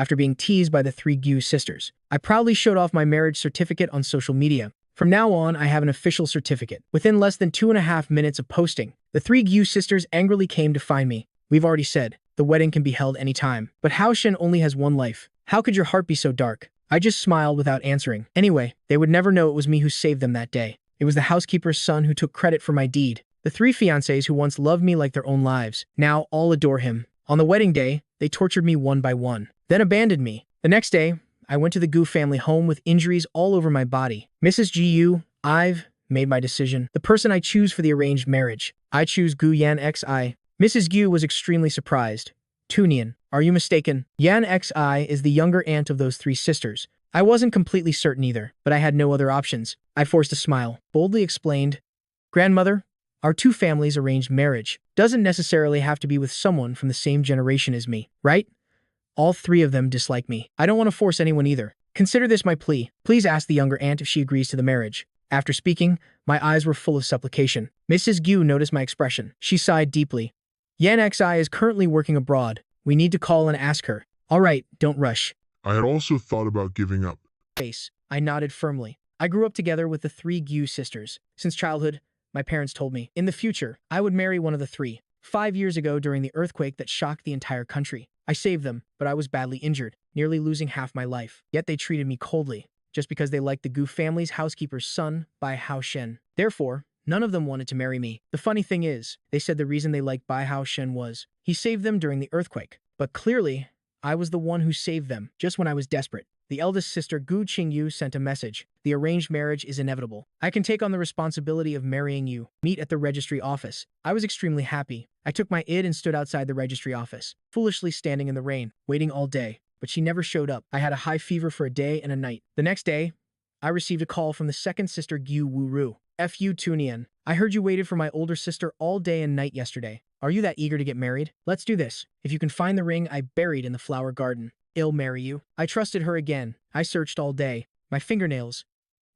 after being teased by the three Gyu sisters. I proudly showed off my marriage certificate on social media. From now on, I have an official certificate. Within less than 2.5 minutes of posting, the three Gyu sisters angrily came to find me. We've already said, the wedding can be held anytime. But Hao Shen only has one life. How could your heart be so dark? I just smiled without answering. Anyway, they would never know it was me who saved them that day. It was the housekeeper's son who took credit for my deed. The three fiancés who once loved me like their own lives, now all adore him. On the wedding day, they tortured me one by one, then abandoned me. The next day, I went to the Gu family home with injuries all over my body. Mrs. Gu, I've made my decision. The person I choose for the arranged marriage. I choose Gu Yan Xi. Mrs. Gu was extremely surprised. Tunian, are you mistaken? Yan Xi is the younger aunt of those three sisters. I wasn't completely certain either, but I had no other options. I forced a smile, boldly explained, Grandmother, our two families' arranged marriage doesn't necessarily have to be with someone from the same generation as me, right? All three of them dislike me. I don't want to force anyone either. Consider this my plea. Please ask the younger aunt if she agrees to the marriage. After speaking, my eyes were full of supplication. Mrs. Gu noticed my expression. She sighed deeply. Yan Xi is currently working abroad. We need to call and ask her. All right, don't rush. I had also thought about giving up. I nodded firmly. I grew up together with the three Gu sisters. Since childhood, my parents told me, in the future, I would marry one of the three. 5 years ago during the earthquake that shocked the entire country, I saved them, but I was badly injured, nearly losing half my life. Yet they treated me coldly, just because they liked the Gu family's housekeeper's son by Hao Shen. Therefore, none of them wanted to marry me. The funny thing is, they said the reason they liked Bai Hao Shen was he saved them during the earthquake. But clearly, I was the one who saved them, just when I was desperate. The eldest sister Gu Qingyu sent a message. The arranged marriage is inevitable. I can take on the responsibility of marrying you. Meet at the registry office. I was extremely happy. I took my id and stood outside the registry office, foolishly standing in the rain, waiting all day. But she never showed up. I had a high fever for a day and a night. The next day, I received a call from the second sister Gu Wuru. Fu Tunian. I heard you waited for my older sister all day and night yesterday. Are you that eager to get married? Let's do this. If you can find the ring I buried in the flower garden, I'll marry you. I trusted her again. I searched all day. My fingernails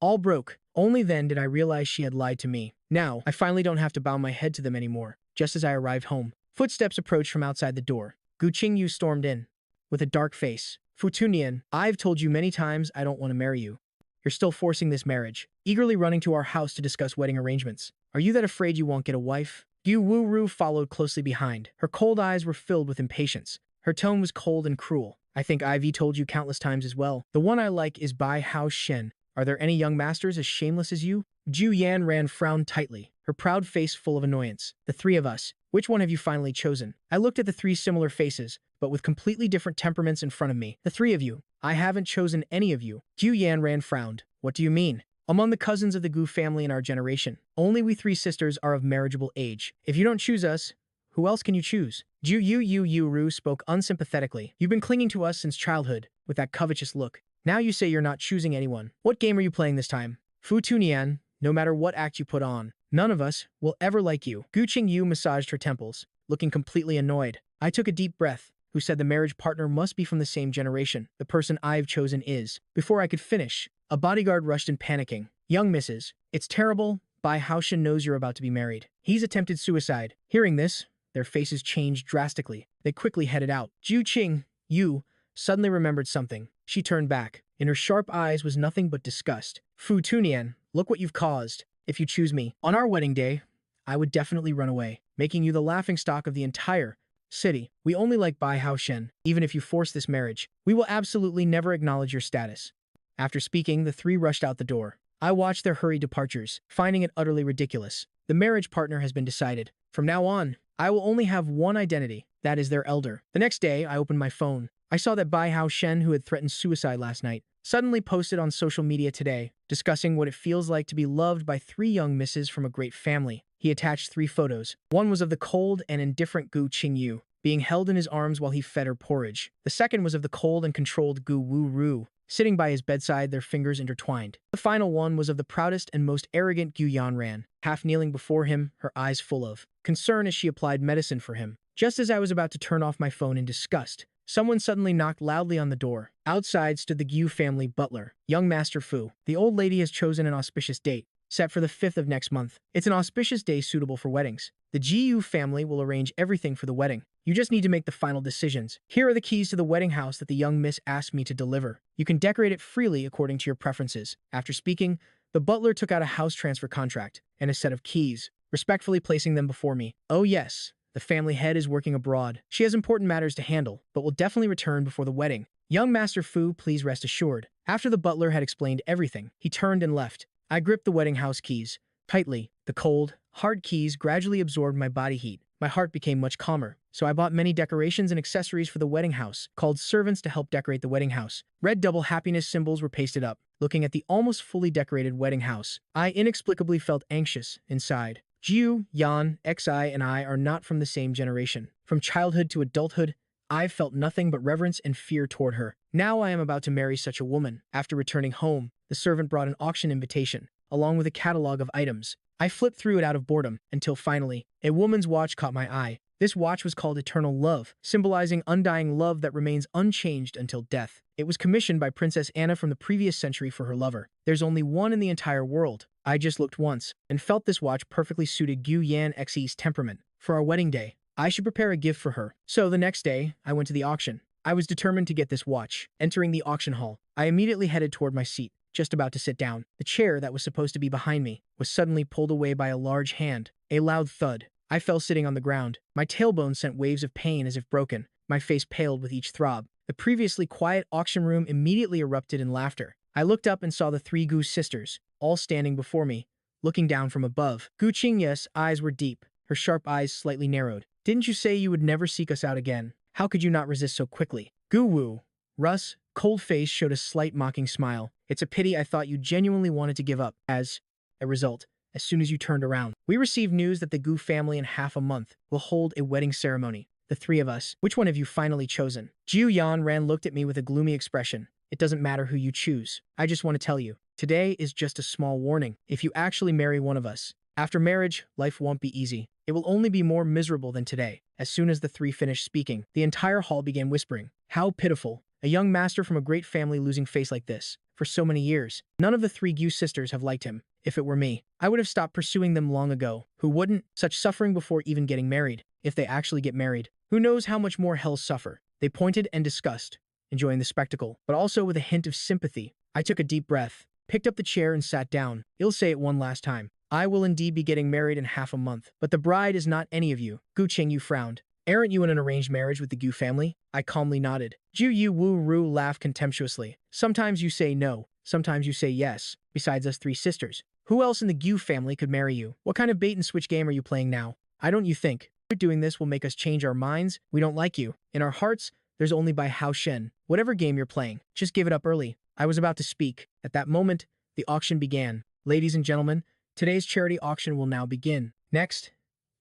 all broke. Only then did I realize she had lied to me. Now, I finally don't have to bow my head to them anymore. Just as I arrived home, footsteps approached from outside the door. Gu Qingyu stormed in, with a dark face. Fu Tunian, I've told you many times I don't want to marry you. You're still forcing this marriage. Eagerly running to our house to discuss wedding arrangements. Are you that afraid you won't get a wife? Gu Wuru followed closely behind. Her cold eyes were filled with impatience. Her tone was cold and cruel. I think Ivy told you countless times as well. The one I like is Bai Hao Shen. Are there any young masters as shameless as you? Ju Yan Ran frowned tightly, her proud face full of annoyance. The three of us. Which one have you finally chosen? I looked at the three similar faces, but with completely different temperaments in front of me. The three of you. I haven't chosen any of you. Ju Yan Ran frowned. What do you mean? Among the cousins of the Gu family in our generation, only we three sisters are of marriageable age. If you don't choose us, who else can you choose? Yu Ru spoke unsympathetically. You've been clinging to us since childhood, with that covetous look. Now you say you're not choosing anyone. What game are you playing this time? Fu Tunian, no matter what act you put on, none of us will ever like you. Gu Qingyu massaged her temples, looking completely annoyed. I took a deep breath. Who said the marriage partner must be from the same generation? The person I've chosen is. Before I could finish, a bodyguard rushed in panicking. Young Mrs. It's terrible. Bai Hao Shen knows you're about to be married. He's attempted suicide. Hearing this, their faces changed drastically. They quickly headed out. Ju Qing, you, suddenly remembered something. She turned back. In her sharp eyes was nothing but disgust. Fu Tunian, look what you've caused. If you choose me, on our wedding day, I would definitely run away, making you the laughingstock of the entire city. We only like Bai Hao Shen. Even if you force this marriage, we will absolutely never acknowledge your status. After speaking, the three rushed out the door. I watched their hurried departures, finding it utterly ridiculous. The marriage partner has been decided. From now on, I will only have one identity. That is their elder. The next day, I opened my phone. I saw that Bai Hao Shen, who had threatened suicide last night, suddenly posted on social media today, discussing what it feels like to be loved by three young misses from a great family. He attached 3 photos. One was of the cold and indifferent Gu Qingyu, being held in his arms while he fed her porridge. The second was of the cold and controlled Gu Wuru, sitting by his bedside, their fingers intertwined. The final one was of the proudest and most arrogant Gu Yanran, half kneeling before him, her eyes full of concern as she applied medicine for him. Just as I was about to turn off my phone in disgust, someone suddenly knocked loudly on the door. Outside stood the Gu family butler, young Master Fu. The old lady has chosen an auspicious date, set for the 5th of next month. It's an auspicious day suitable for weddings. The Gu family will arrange everything for the wedding. You just need to make the final decisions. Here are the keys to the wedding house that the young miss asked me to deliver. You can decorate it freely according to your preferences. After speaking, the butler took out a house transfer contract and a set of keys, respectfully placing them before me. Oh yes, the family head is working abroad. She has important matters to handle, but will definitely return before the wedding. Young Master Fu, please rest assured. After the butler had explained everything, he turned and left. I gripped the wedding house keys tightly. The cold, hard keys gradually absorbed my body heat. My heart became much calmer, so I bought many decorations and accessories for the wedding house, called servants to help decorate the wedding house. Red double happiness symbols were pasted up. Looking at the almost fully decorated wedding house, I inexplicably felt anxious inside. Jiu, Yan, Xi, and I are not from the same generation. From childhood to adulthood, I've felt nothing but reverence and fear toward her. Now I am about to marry such a woman. After returning home, the servant brought an auction invitation, along with a catalog of items. I flipped through it out of boredom, until finally, a woman's watch caught my eye. This watch was called Eternal Love, symbolizing undying love that remains unchanged until death. It was commissioned by Princess Anna from the previous century for her lover. There's only one in the entire world. I just looked once, and felt this watch perfectly suited Gu Yan Xi's temperament. For our wedding day, I should prepare a gift for her. So the next day, I went to the auction. I was determined to get this watch. Entering the auction hall, I immediately headed toward my seat. Just about to sit down, the chair that was supposed to be behind me was suddenly pulled away by a large hand. A loud thud. I fell sitting on the ground. My tailbone sent waves of pain as if broken. My face paled with each throb. The previously quiet auction room immediately erupted in laughter. I looked up and saw the three Gu sisters, all standing before me, looking down from above. Gu Qingya's eyes were deep, her sharp eyes slightly narrowed. Didn't you say you would never seek us out again? How could you not resist so quickly? Gu Wu. Russ, cold face, showed a slight mocking smile. It's a pity. I thought you genuinely wanted to give up. As a result, as soon as you turned around, we received news that the Gu family in half a month will hold a wedding ceremony. The three of us. Which one have you finally chosen? Jiu Yan Ran looked at me with a gloomy expression. It doesn't matter who you choose. I just want to tell you, today is just a small warning. If you actually marry one of us, after marriage, life won't be easy. It will only be more miserable than today. As soon as the three finished speaking, the entire hall began whispering. How pitiful. A young master from a great family losing face like this. For so many years, none of the three Gu sisters have liked him. If it were me, I would have stopped pursuing them long ago. Who wouldn't? Such suffering before even getting married. If they actually get married, who knows how much more hell suffer. They pointed and discussed, enjoying the spectacle, but also with a hint of sympathy. I took a deep breath, picked up the chair and sat down. I'll say it one last time. I will indeed be getting married in half a month, but the bride is not any of you. Gu Qingyu frowned. Aren't you in an arranged marriage with the Gu family? I calmly nodded. Ju Yu Wu Ru laughed contemptuously. Sometimes you say no, sometimes you say yes. Besides us three sisters, who else in the Gu family could marry you? What kind of bait-and-switch game are you playing now? I don't you think doing this will make us change our minds? We don't like you. In our hearts, there's only Bai Hao Shen. Whatever game you're playing, just give it up early. I was about to speak. At that moment, the auction began. Ladies and gentlemen, today's charity auction will now begin. Next,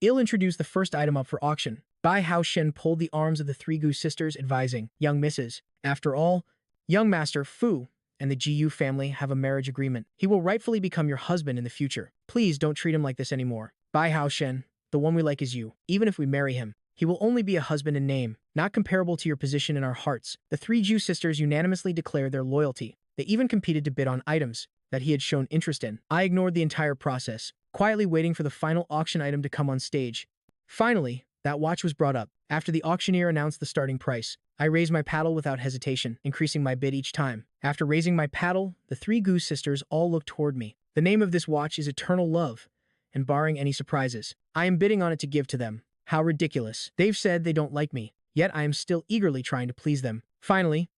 I'll introduce the first item up for auction. Bai Hao Shen pulled the arms of the three Gu sisters, advising, young misses, after all, young master Fu and the Jiu family have a marriage agreement. He will rightfully become your husband in the future. Please don't treat him like this anymore. Bai Hao Shen, the one we like is you. Even if we marry him, he will only be a husband in name, not comparable to your position in our hearts. The three Jiu sisters unanimously declared their loyalty. They even competed to bid on items that he had shown interest in. I ignored the entire process, quietly waiting for the final auction item to come on stage. Finally, that watch was brought up. After the auctioneer announced the starting price, I raised my paddle without hesitation, increasing my bid each time. After raising my paddle, the three Gu sisters all looked toward me. The name of this watch is Eternal Love, and barring any surprises, I am bidding on it to give to them. How ridiculous. They've said they don't like me, yet I am still eagerly trying to please them. Finally,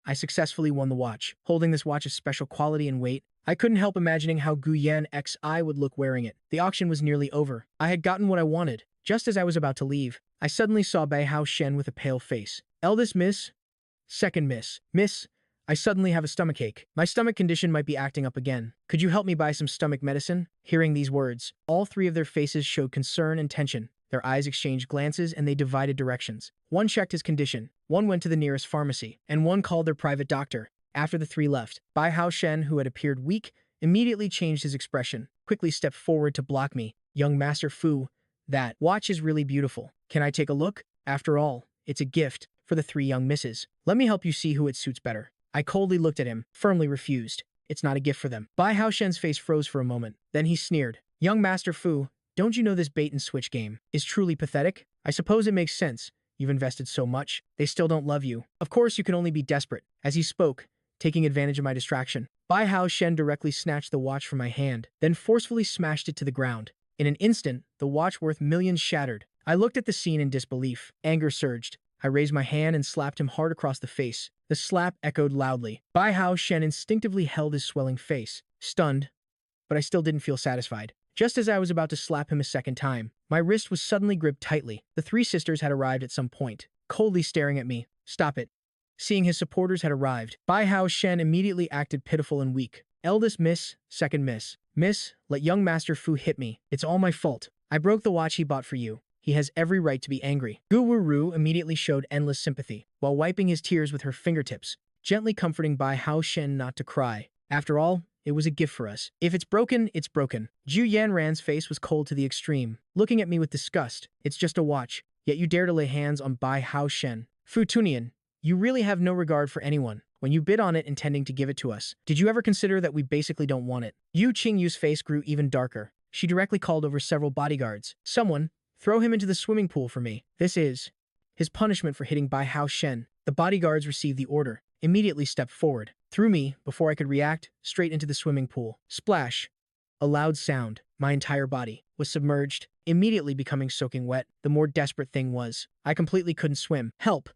I successfully won the watch. Holding this watch of special quality and weight, I couldn't help imagining how Guyan Xi would look wearing it. The auction was nearly over. I had gotten what I wanted. Just as I was about to leave, I suddenly saw Bai Hao Shen with a pale face. Eldest miss? Second miss. Miss, I suddenly have a stomachache. My stomach condition might be acting up again. Could you help me buy some stomach medicine? Hearing these words, all three of their faces showed concern and tension. Their eyes exchanged glances and they divided directions. One checked his condition, one went to the nearest pharmacy, and one called their private doctor. After the three left, Bai Hao Shen, who had appeared weak, immediately changed his expression, quickly stepped forward to block me. Young Master Fu, that watch is really beautiful. Can I take a look? After all, it's a gift for the three young misses. Let me help you see who it suits better. I coldly looked at him, firmly refused. It's not a gift for them. Bai Hao Shen's face froze for a moment. Then he sneered. Young Master Fu, don't you know this bait-and-switch game is truly pathetic? I suppose it makes sense. You've invested so much. They still don't love you. Of course, you can only be desperate. As he spoke, taking advantage of my distraction, Bai Hao Shen directly snatched the watch from my hand, then forcefully smashed it to the ground. In an instant, the watch worth millions shattered. I looked at the scene in disbelief. Anger surged. I raised my hand and slapped him hard across the face. The slap echoed loudly. Bai Hao Shen instinctively held his swelling face, stunned, but I still didn't feel satisfied. Just as I was about to slap him a second time, my wrist was suddenly gripped tightly. The three sisters had arrived at some point, coldly staring at me. Stop it. Seeing his supporters had arrived, Bai Hao Shen immediately acted pitiful and weak. Eldest miss, second miss. Miss, let young Master Fu hit me. It's all my fault. I broke the watch he bought for you. He has every right to be angry. Gu Wu immediately showed endless sympathy, while wiping his tears with her fingertips, gently comforting Bai Hao Shen not to cry. After all, it was a gift for us. If it's broken, it's broken. Zhu Yanran's face was cold to the extreme, looking at me with disgust. It's just a watch, yet you dare to lay hands on Bai Hao Shen. Fu Tunian, you really have no regard for anyone. When you bid on it intending to give it to us, did you ever consider that we basically don't want it? Yu Qingyu's face grew even darker. She directly called over several bodyguards. Someone, throw him into the swimming pool for me. This is his punishment for hitting Bai Hao Shen. The bodyguards received the order, immediately stepped forward, threw me, before I could react, straight into the swimming pool. Splash! A loud sound. My entire body was submerged, immediately becoming soaking wet. The more desperate thing was, I completely couldn't swim. Help!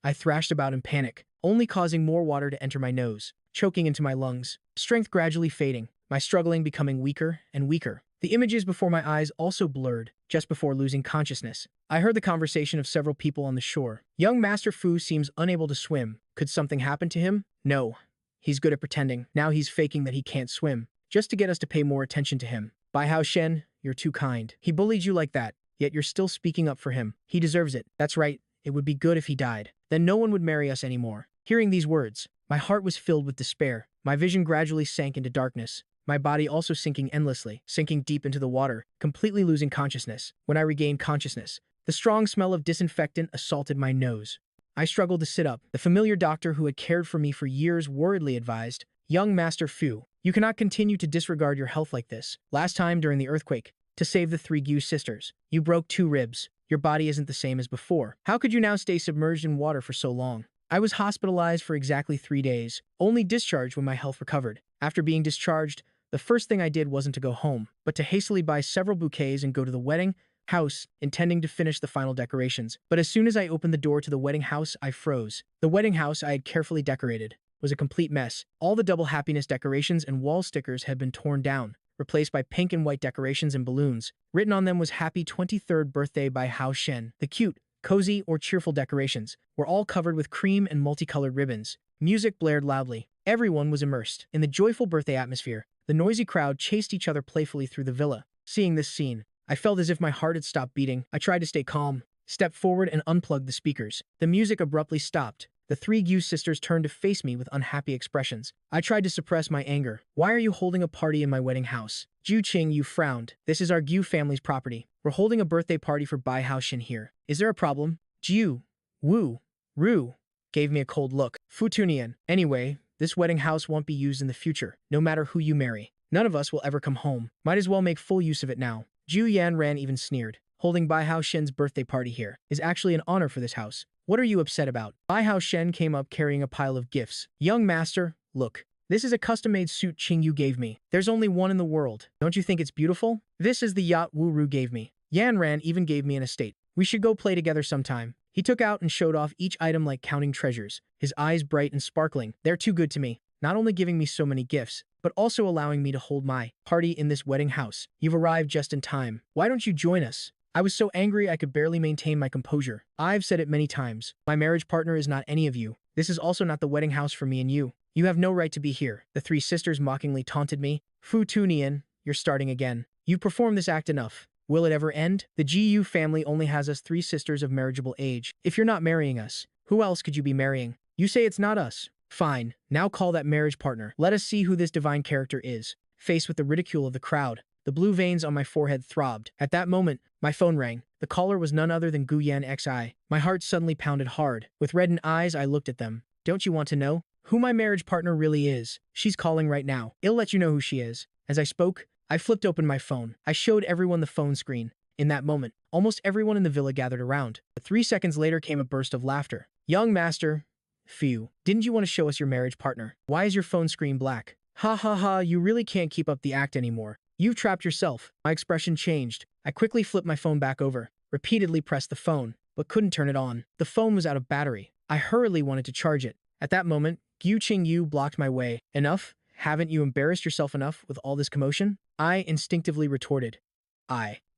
I thrashed about in panic, only causing more water to enter my nose, choking into my lungs. Strength gradually fading, my struggling becoming weaker and weaker. The images before my eyes also blurred, just before losing consciousness. I heard the conversation of several people on the shore. Young Master Fu seems unable to swim. Could something happen to him? No. He's good at pretending. Now he's faking that he can't swim, just to get us to pay more attention to him. Bai Hao Shen, you're too kind. He bullied you like that, yet you're still speaking up for him. He deserves it. That's right. It would be good if he died. Then no one would marry us anymore. Hearing these words, my heart was filled with despair. My vision gradually sank into darkness, my body also sinking endlessly, sinking deep into the water, completely losing consciousness. When I regained consciousness, the strong smell of disinfectant assaulted my nose. I struggled to sit up. The familiar doctor who had cared for me for years worriedly advised, "Young Master Fu, you cannot continue to disregard your health like this. Last time during the earthquake, to save the three Gu sisters, you broke 2 ribs. Your body isn't the same as before. How could you now stay submerged in water for so long?" I was hospitalized for exactly 3 days, only discharged when my health recovered. After being discharged, the first thing I did wasn't to go home, but to hastily buy several bouquets and go to the wedding house, intending to finish the final decorations. But as soon as I opened the door to the wedding house, I froze. The wedding house I had carefully decorated was a complete mess. All the double happiness decorations and wall stickers had been torn down, replaced by pink and white decorations and balloons. Written on them was "Happy 23rd Birthday by Hao Shen." The cute, cozy, or cheerful decorations were all covered with cream and multicolored ribbons. Music blared loudly. Everyone was immersed in the joyful birthday atmosphere. The noisy crowd chased each other playfully through the villa. Seeing this scene, I felt as if my heart had stopped beating. I tried to stay calm, stepped forward and unplugged the speakers. The music abruptly stopped. The 3 Gu sisters turned to face me with unhappy expressions. I tried to suppress my anger. "Why are you holding a party in my wedding house?" Zhu Qingyu frowned. "This is our Gu family's property. We're holding a birthday party for Bai Hao Shen here. Is there a problem?" Jiu, Wu, Ru gave me a cold look. "Fu Tunian. Anyway, this wedding house won't be used in the future, no matter who you marry. None of us will ever come home. Might as well make full use of it now." Zhu Yanran even sneered. "Holding Bai Hao Shen's birthday party here is actually an honor for this house. What are you upset about?" Bai Hao Shen came up carrying a pile of gifts. "Young master, look. This is a custom-made suit Qingyu gave me. There's only one in the world. Don't you think it's beautiful? This is the yacht Wu Ru gave me. Yanran even gave me an estate. We should go play together sometime." He took out and showed off each item like counting treasures, his eyes bright and sparkling. "They're too good to me, not only giving me so many gifts, but also allowing me to hold my party in this wedding house. You've arrived just in time. Why don't you join us?" I was so angry I could barely maintain my composure. "I've said it many times. My marriage partner is not any of you. This is also not the wedding house for me and you. You have no right to be here." The 3 sisters mockingly taunted me. "Fu Tunian, you're starting again. You've performed this act enough. Will it ever end? The GU family only has us 3 sisters of marriageable age. If you're not marrying us, who else could you be marrying? You say it's not us. Fine, now call that marriage partner. Let us see who this divine character is." Faced with the ridicule of the crowd, the blue veins on my forehead throbbed. At that moment, my phone rang. The caller was none other than Guyan Xi. My heart suddenly pounded hard. With reddened eyes, I looked at them. "Don't you want to know who my marriage partner really is? She's calling right now. I'll let you know who she is." As I spoke, I flipped open my phone. I showed everyone the phone screen. In that moment, almost everyone in the villa gathered around. But 3 seconds later came a burst of laughter. Young master, phew, didn't you want to show us your marriage partner? Why is your phone screen black? Ha ha ha, you really can't keep up the act anymore. You've trapped yourself. My expression changed. I quickly flipped my phone back over, repeatedly pressed the phone, but couldn't turn it on. The phone was out of battery. I hurriedly wanted to charge it. At that moment, Gu Qingyu blocked my way. Enough? Haven't you embarrassed yourself enough with all this commotion? I instinctively retorted.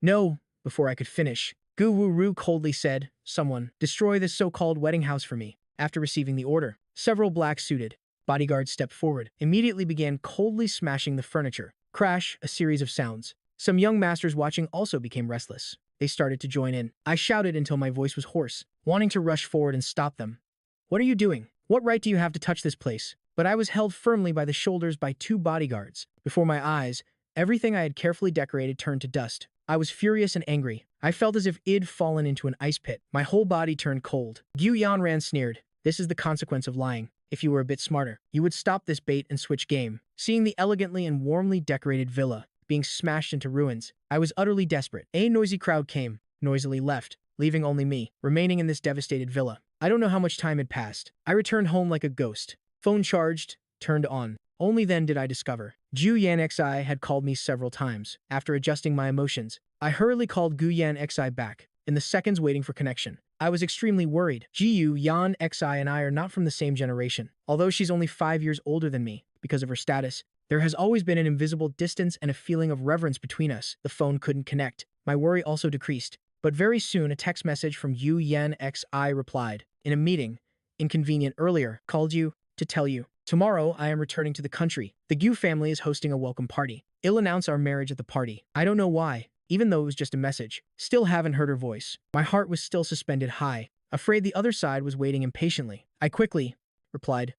No, before I could finish. Gu Wu coldly said, someone, destroy this so-called wedding house for me. After receiving the order, several black-suited bodyguards stepped forward, immediately began coldly smashing the furniture. Crash, a series of sounds. Some young masters watching also became restless. They started to join in. I shouted until my voice was hoarse, wanting to rush forward and stop them. What are you doing? What right do you have to touch this place? But I was held firmly by the shoulders by 2 bodyguards. Before my eyes, everything I had carefully decorated turned to dust. I was furious and angry. I felt as if I'd fallen into an ice pit. My whole body turned cold. Gu Yanran sneered. This is the consequence of lying. If you were a bit smarter, you would stop this bait and switch game. Seeing the elegantly and warmly decorated villa being smashed into ruins, I was utterly desperate. A noisy crowd came, noisily left, leaving only me, remaining in this devastated villa. I don't know how much time had passed. I returned home like a ghost. Phone charged, turned on. Only then did I discover. Ju Yan Xi had called me several times. After adjusting my emotions, I hurriedly called Gu Yan Xi back, in the seconds waiting for connection. I was extremely worried. Jiu Yan Xi and I are not from the same generation. Although she's only 5 years older than me, because of her status, there has always been an invisible distance and a feeling of reverence between us. The phone couldn't connect. My worry also decreased. But very soon a text message from Yu Yan Xi replied. In a meeting, inconvenient earlier, called you to tell you. Tomorrow I am returning to the country. The Gu family is hosting a welcome party. I'll announce our marriage at the party. I don't know why, even though it was just a message. Still haven't heard her voice. My heart was still suspended high, afraid the other side was waiting impatiently. I quickly replied,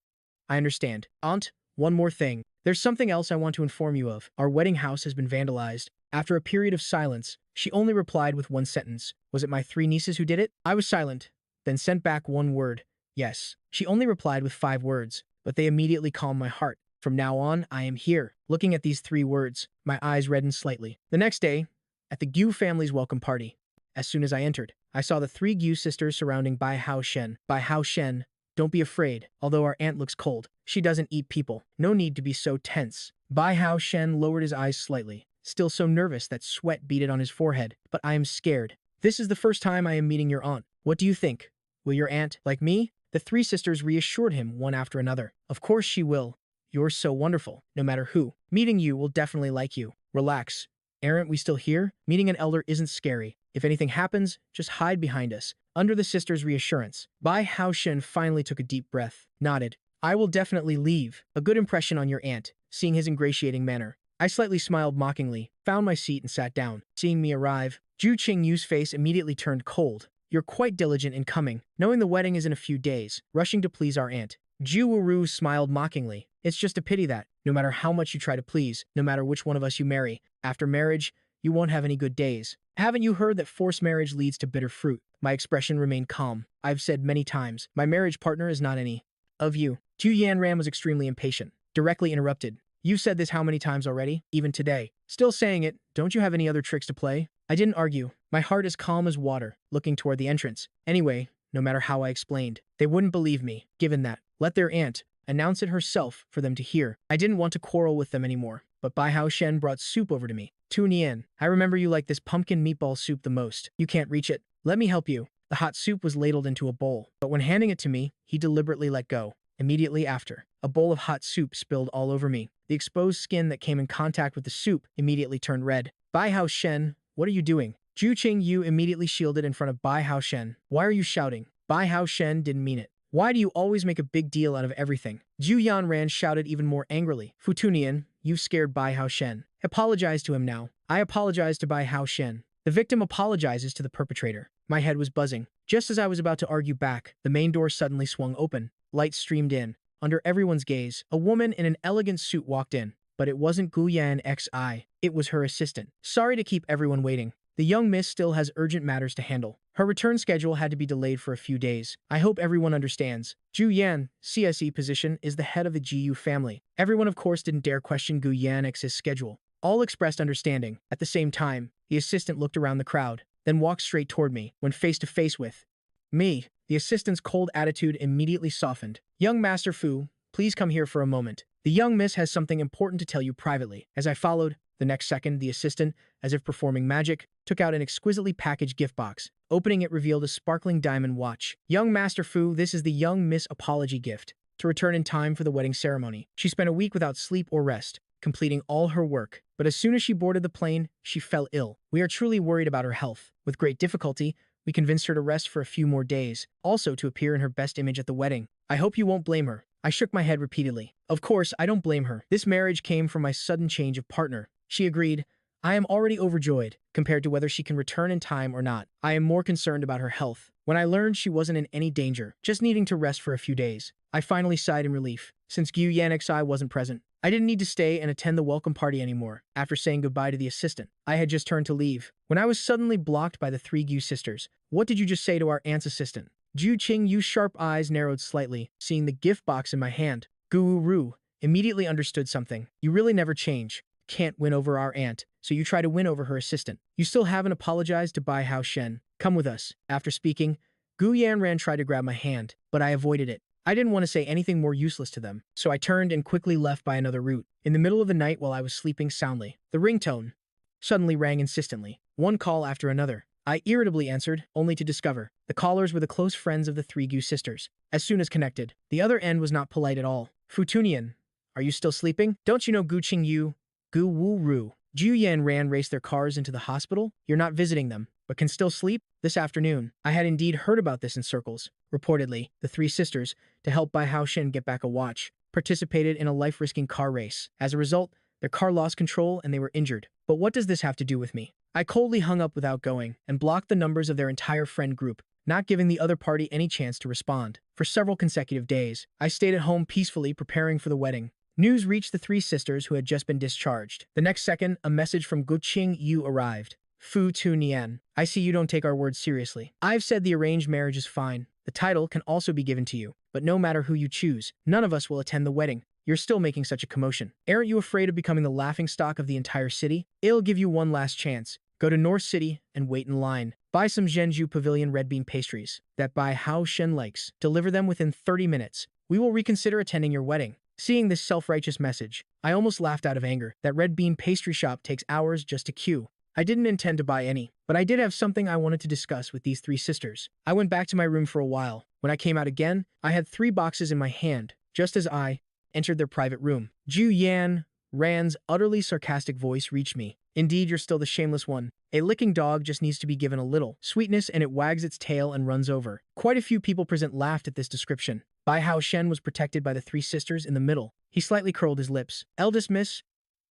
I understand. Aunt, one more thing. There's something else I want to inform you of. Our wedding house has been vandalized. After a period of silence, she only replied with one sentence. Was it my 3 nieces who did it? I was silent, then sent back one word. Yes. She only replied with 5 words, but they immediately calmed my heart. From now on, I am here. Looking at these 3 words, my eyes reddened slightly. The next day, at the Gu family's welcome party, as soon as I entered, I saw the 3 Gu sisters surrounding Bai Hao Shen. Bai Hao Shen, don't be afraid. Although our aunt looks cold, she doesn't eat people. No need to be so tense. Bai Hao Shen lowered his eyes slightly, still so nervous that sweat beaded on his forehead. But I am scared. This is the first time I am meeting your aunt. What do you think? Will your aunt like me? The 3 sisters reassured him one after another. Of course she will. You're so wonderful, no matter who. Meeting you will definitely like you. Relax. Aren't we still here? Meeting an elder isn't scary. If anything happens, just hide behind us. Under the sisters' reassurance, Bai Hao Shen finally took a deep breath, nodded. I will definitely leave. A good impression on your aunt, seeing his ingratiating manner. I slightly smiled mockingly, found my seat and sat down. Seeing me arrive, Ju Qingyu's face immediately turned cold. You're quite diligent in coming, knowing the wedding is in a few days, rushing to please our aunt. Ju Wu smiled mockingly. It's just a pity that, no matter how much you try to please, no matter which one of us you marry, after marriage, you won't have any good days. Haven't you heard that forced marriage leads to bitter fruit? My expression remained calm. I've said many times, my marriage partner is not any of you. Ju Yanran was extremely impatient, directly interrupted. You've said this how many times already? Even today. Still saying it, don't you have any other tricks to play? I didn't argue. My heart as calm as water, looking toward the entrance. Anyway, no matter how I explained, they wouldn't believe me. Given that, let their aunt announce it herself for them to hear. I didn't want to quarrel with them anymore, but Bai Hao Shen brought soup over to me. Tu Nian, I remember you like this pumpkin meatball soup the most. You can't reach it. Let me help you. The hot soup was ladled into a bowl, but when handing it to me, he deliberately let go. Immediately after, a bowl of hot soup spilled all over me. The exposed skin that came in contact with the soup immediately turned red. Bai Hao Shen, what are you doing? Ju Qingyu immediately shielded in front of Bai Hao Shen. Why are you shouting? Bai Hao Shen didn't mean it. Why do you always make a big deal out of everything? Ju Yanran shouted even more angrily. Futunian, you've scared Bai Hao Shen. Apologize to him now. I apologize to Bai Hao Shen. The victim apologizes to the perpetrator. My head was buzzing. Just as I was about to argue back, the main door suddenly swung open. Light streamed in. Under everyone's gaze, a woman in an elegant suit walked in. But it wasn't Gu Yan Xi. It was her assistant. Sorry to keep everyone waiting. The young miss still has urgent matters to handle. Her return schedule had to be delayed for a few days. I hope everyone understands. Ju Yan, CSE position, is the head of the GU family. Everyone of course didn't dare question Gu Yan X's schedule. All expressed understanding. At the same time, The assistant looked around the crowd, then walked straight toward me, when face to face with me. The assistant's cold attitude immediately softened. Young Master Fu, please come here for a moment. The young miss has something important to tell you privately. As I followed, the next second, the assistant, as if performing magic, took out an exquisitely packaged gift box. Opening it revealed a sparkling diamond watch. Young Master Fu, this is the young miss apology gift. To return in time for the wedding ceremony. She spent a week without sleep or rest, completing all her work. But as soon as she boarded the plane, she fell ill. We are truly worried about her health. With great difficulty, we convinced her to rest for a few more days, also to appear in her best image at the wedding. I hope you won't blame her. I shook my head repeatedly. Of course, I don't blame her. This marriage came from my sudden change of partner. She agreed. I am already overjoyed, compared to whether she can return in time or not. I am more concerned about her health. When I learned she wasn't in any danger, just needing to rest for a few days, I finally sighed in relief. Since Gu Yanxi wasn't present, I didn't need to stay and attend the welcome party anymore. After saying goodbye to the assistant, I had just turned to leave, when I was suddenly blocked by the three Gu sisters. What did you just say to our aunt's assistant? Ju Qing Yu's sharp eyes narrowed slightly, seeing the gift box in my hand. Gu Ru immediately understood something. You really never change. Can't win over our aunt, so you try to win over her assistant. You still haven't apologized to Bai Hao Shen. Come with us. After speaking, Gu Yanran tried to grab my hand, but I avoided it. I didn't want to say anything more useless to them, so I turned and quickly left by another route. In the middle of the night while I was sleeping soundly, the ringtone suddenly rang insistently, one call after another. I irritably answered, only to discover the callers were the close friends of the three Gu sisters. As soon as connected, the other end was not polite at all. Futunian, are you still sleeping? Don't you know Gu Qingyu? Gu Wu Ru. Ju Yan Ran raced their cars into the hospital. You're not visiting them, but can still sleep? This afternoon, I had indeed heard about this in circles. Reportedly, the three sisters, to help Bai Hao Shen get back a watch, participated in a life-risking car race. As a result, their car lost control and they were injured. But what does this have to do with me? I coldly hung up without going and blocked the numbers of their entire friend group, not giving the other party any chance to respond. For several consecutive days, I stayed at home peacefully preparing for the wedding. News reached the three sisters who had just been discharged. The next second, a message from Gu Qing Yu arrived. Fu Tu Nian, I see you don't take our words seriously. I've said the arranged marriage is fine. The title can also be given to you, but no matter who you choose, none of us will attend the wedding. You're still making such a commotion. Aren't you afraid of becoming the laughingstock of the entire city? I'll give you one last chance. Go to North City and wait in line. Buy some Zhenju Pavilion red bean pastries that Bai Hao Shen likes. Deliver them within 30 minutes. We will reconsider attending your wedding. Seeing this self-righteous message, I almost laughed out of anger. That red bean pastry shop takes hours just to queue. I didn't intend to buy any, but I did have something I wanted to discuss with these three sisters. I went back to my room for a while. When I came out again, I had 3 boxes in my hand, just as I entered their private room. Ju Yan Ran's utterly sarcastic voice reached me. Indeed, you're still the shameless one. A licking dog just needs to be given a little sweetness and it wags its tail and runs over. Quite a few people present laughed at this description. Bai Hao Shen was protected by the 3 sisters in the middle. He slightly curled his lips. Eldest miss,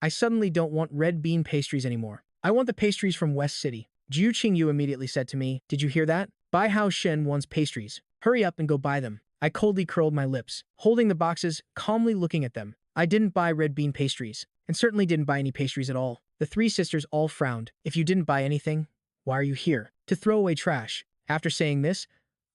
I suddenly don't want red bean pastries anymore. I want the pastries from West City. Ju Qingyu immediately said to me, did you hear that? Bai Hao Shen wants pastries. Hurry up and go buy them. I coldly curled my lips, holding the boxes, calmly looking at them. I didn't buy red bean pastries, and certainly didn't buy any pastries at all. The 3 sisters all frowned. If you didn't buy anything, why are you here? To throw away trash. After saying this,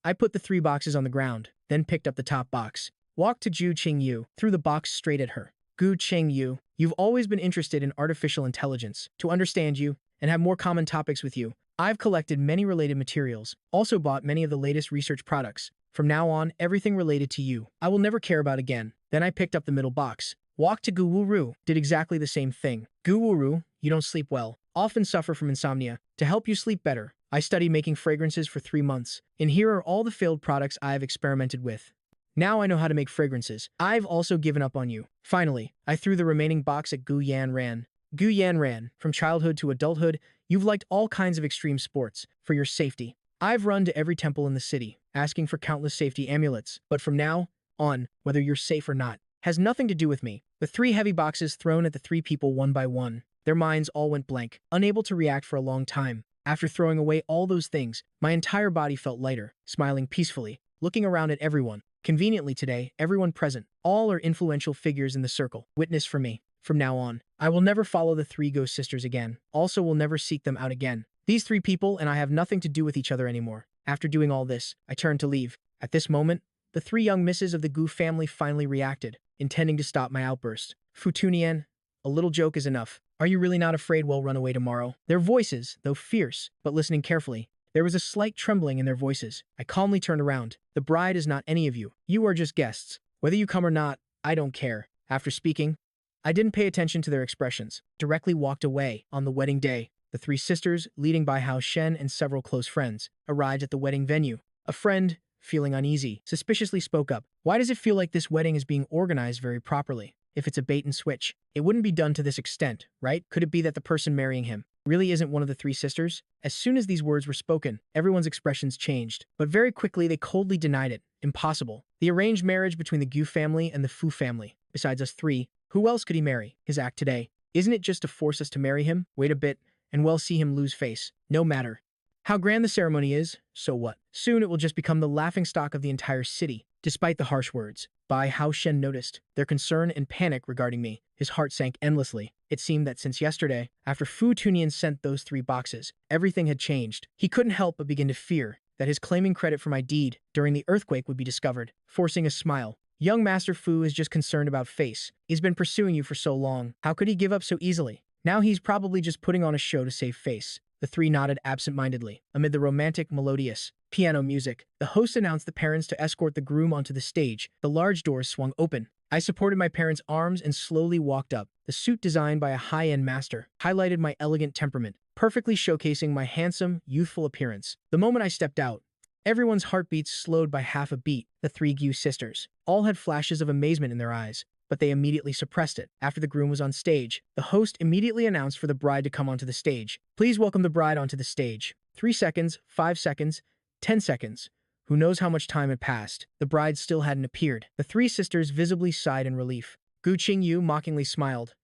I put the 3 boxes on the ground, then picked up the top box. Walked to Ju Qingyu, threw the box straight at her. Gu Qingyu, you've always been interested in artificial intelligence. To understand you, and have more common topics with you, I've collected many related materials, also bought many of the latest research products. From now on, everything related to you, I will never care about again. Then I picked up the middle box. Walked to Gu Wuru, did exactly the same thing. Gu Wuru, you don't sleep well, often suffer from insomnia. To help you sleep better, I studied making fragrances for 3 months. And here are all the failed products I have experimented with. Now I know how to make fragrances. I've also given up on you. Finally, I threw the remaining box at Gu Yan Ran. Gu Yan Ran, from childhood to adulthood, you've liked all kinds of extreme sports for your safety. I've run to every temple in the city, asking for countless safety amulets. But from now on, whether you're safe or not, has nothing to do with me. The 3 heavy boxes thrown at the 3 people one by one. Their minds all went blank, unable to react for a long time. After throwing away all those things, my entire body felt lighter, smiling peacefully, looking around at everyone. Conveniently today, everyone present, all are influential figures in the circle. Witness for me. From now on, I will never follow the 3 ghost sisters again. Also will never seek them out again. These 3 people and I have nothing to do with each other anymore. After doing all this, I turned to leave. At this moment, the 3 young misses of the Gu family finally reacted, intending to stop my outburst. Futunian, a little joke is enough. Are you really not afraid we'll run away tomorrow? Their voices, though fierce, but listening carefully, there was a slight trembling in their voices. I calmly turned around. The bride is not any of you. You are just guests. Whether you come or not, I don't care. After speaking, I didn't pay attention to their expressions. Directly walked away. On the wedding day, the three sisters, leading by Hao Shen and several close friends, arrived at the wedding venue. A friend, feeling uneasy, suspiciously spoke up. Why does it feel like this wedding is being organized very properly? If it's a bait and switch, it wouldn't be done to this extent, right? Could it be that the person marrying him really isn't one of the three sisters? As soon as these words were spoken, everyone's expressions changed, but very quickly they coldly denied it. Impossible. The arranged marriage between the Gu family and the Fu family. Besides us three, who else could he marry? His act today. Isn't it just to force us to marry him? Wait a bit, and we'll see him lose face. No matter how grand the ceremony is, so what? Soon it will just become the laughingstock of the entire city. Despite the harsh words, Bai Hao Shen noticed their concern and panic regarding me. His heart sank endlessly. It seemed that since yesterday, after Fu Tunian sent those 3 boxes, everything had changed. He couldn't help but begin to fear that his claiming credit for my deed during the earthquake would be discovered. Forcing a smile, young Master Fu is just concerned about face. He's been pursuing you for so long. How could he give up so easily? Now he's probably just putting on a show to save face. The 3 nodded absent-mindedly. Amid the romantic, melodious piano music, the host announced the parents to escort the groom onto the stage. The large doors swung open. I supported my parents' arms and slowly walked up. The suit designed by a high-end master highlighted my elegant temperament, perfectly showcasing my handsome, youthful appearance. The moment I stepped out, everyone's heartbeats slowed by half a beat. The 3 Gu sisters all had flashes of amazement in their eyes, but they immediately suppressed it. After the groom was on stage, the host immediately announced for the bride to come onto the stage. Please welcome the bride onto the stage. 3 seconds, 5 seconds, 10 seconds. Who knows how much time had passed? The bride still hadn't appeared. The 3 sisters visibly sighed in relief. Gu Qingyu mockingly smiled.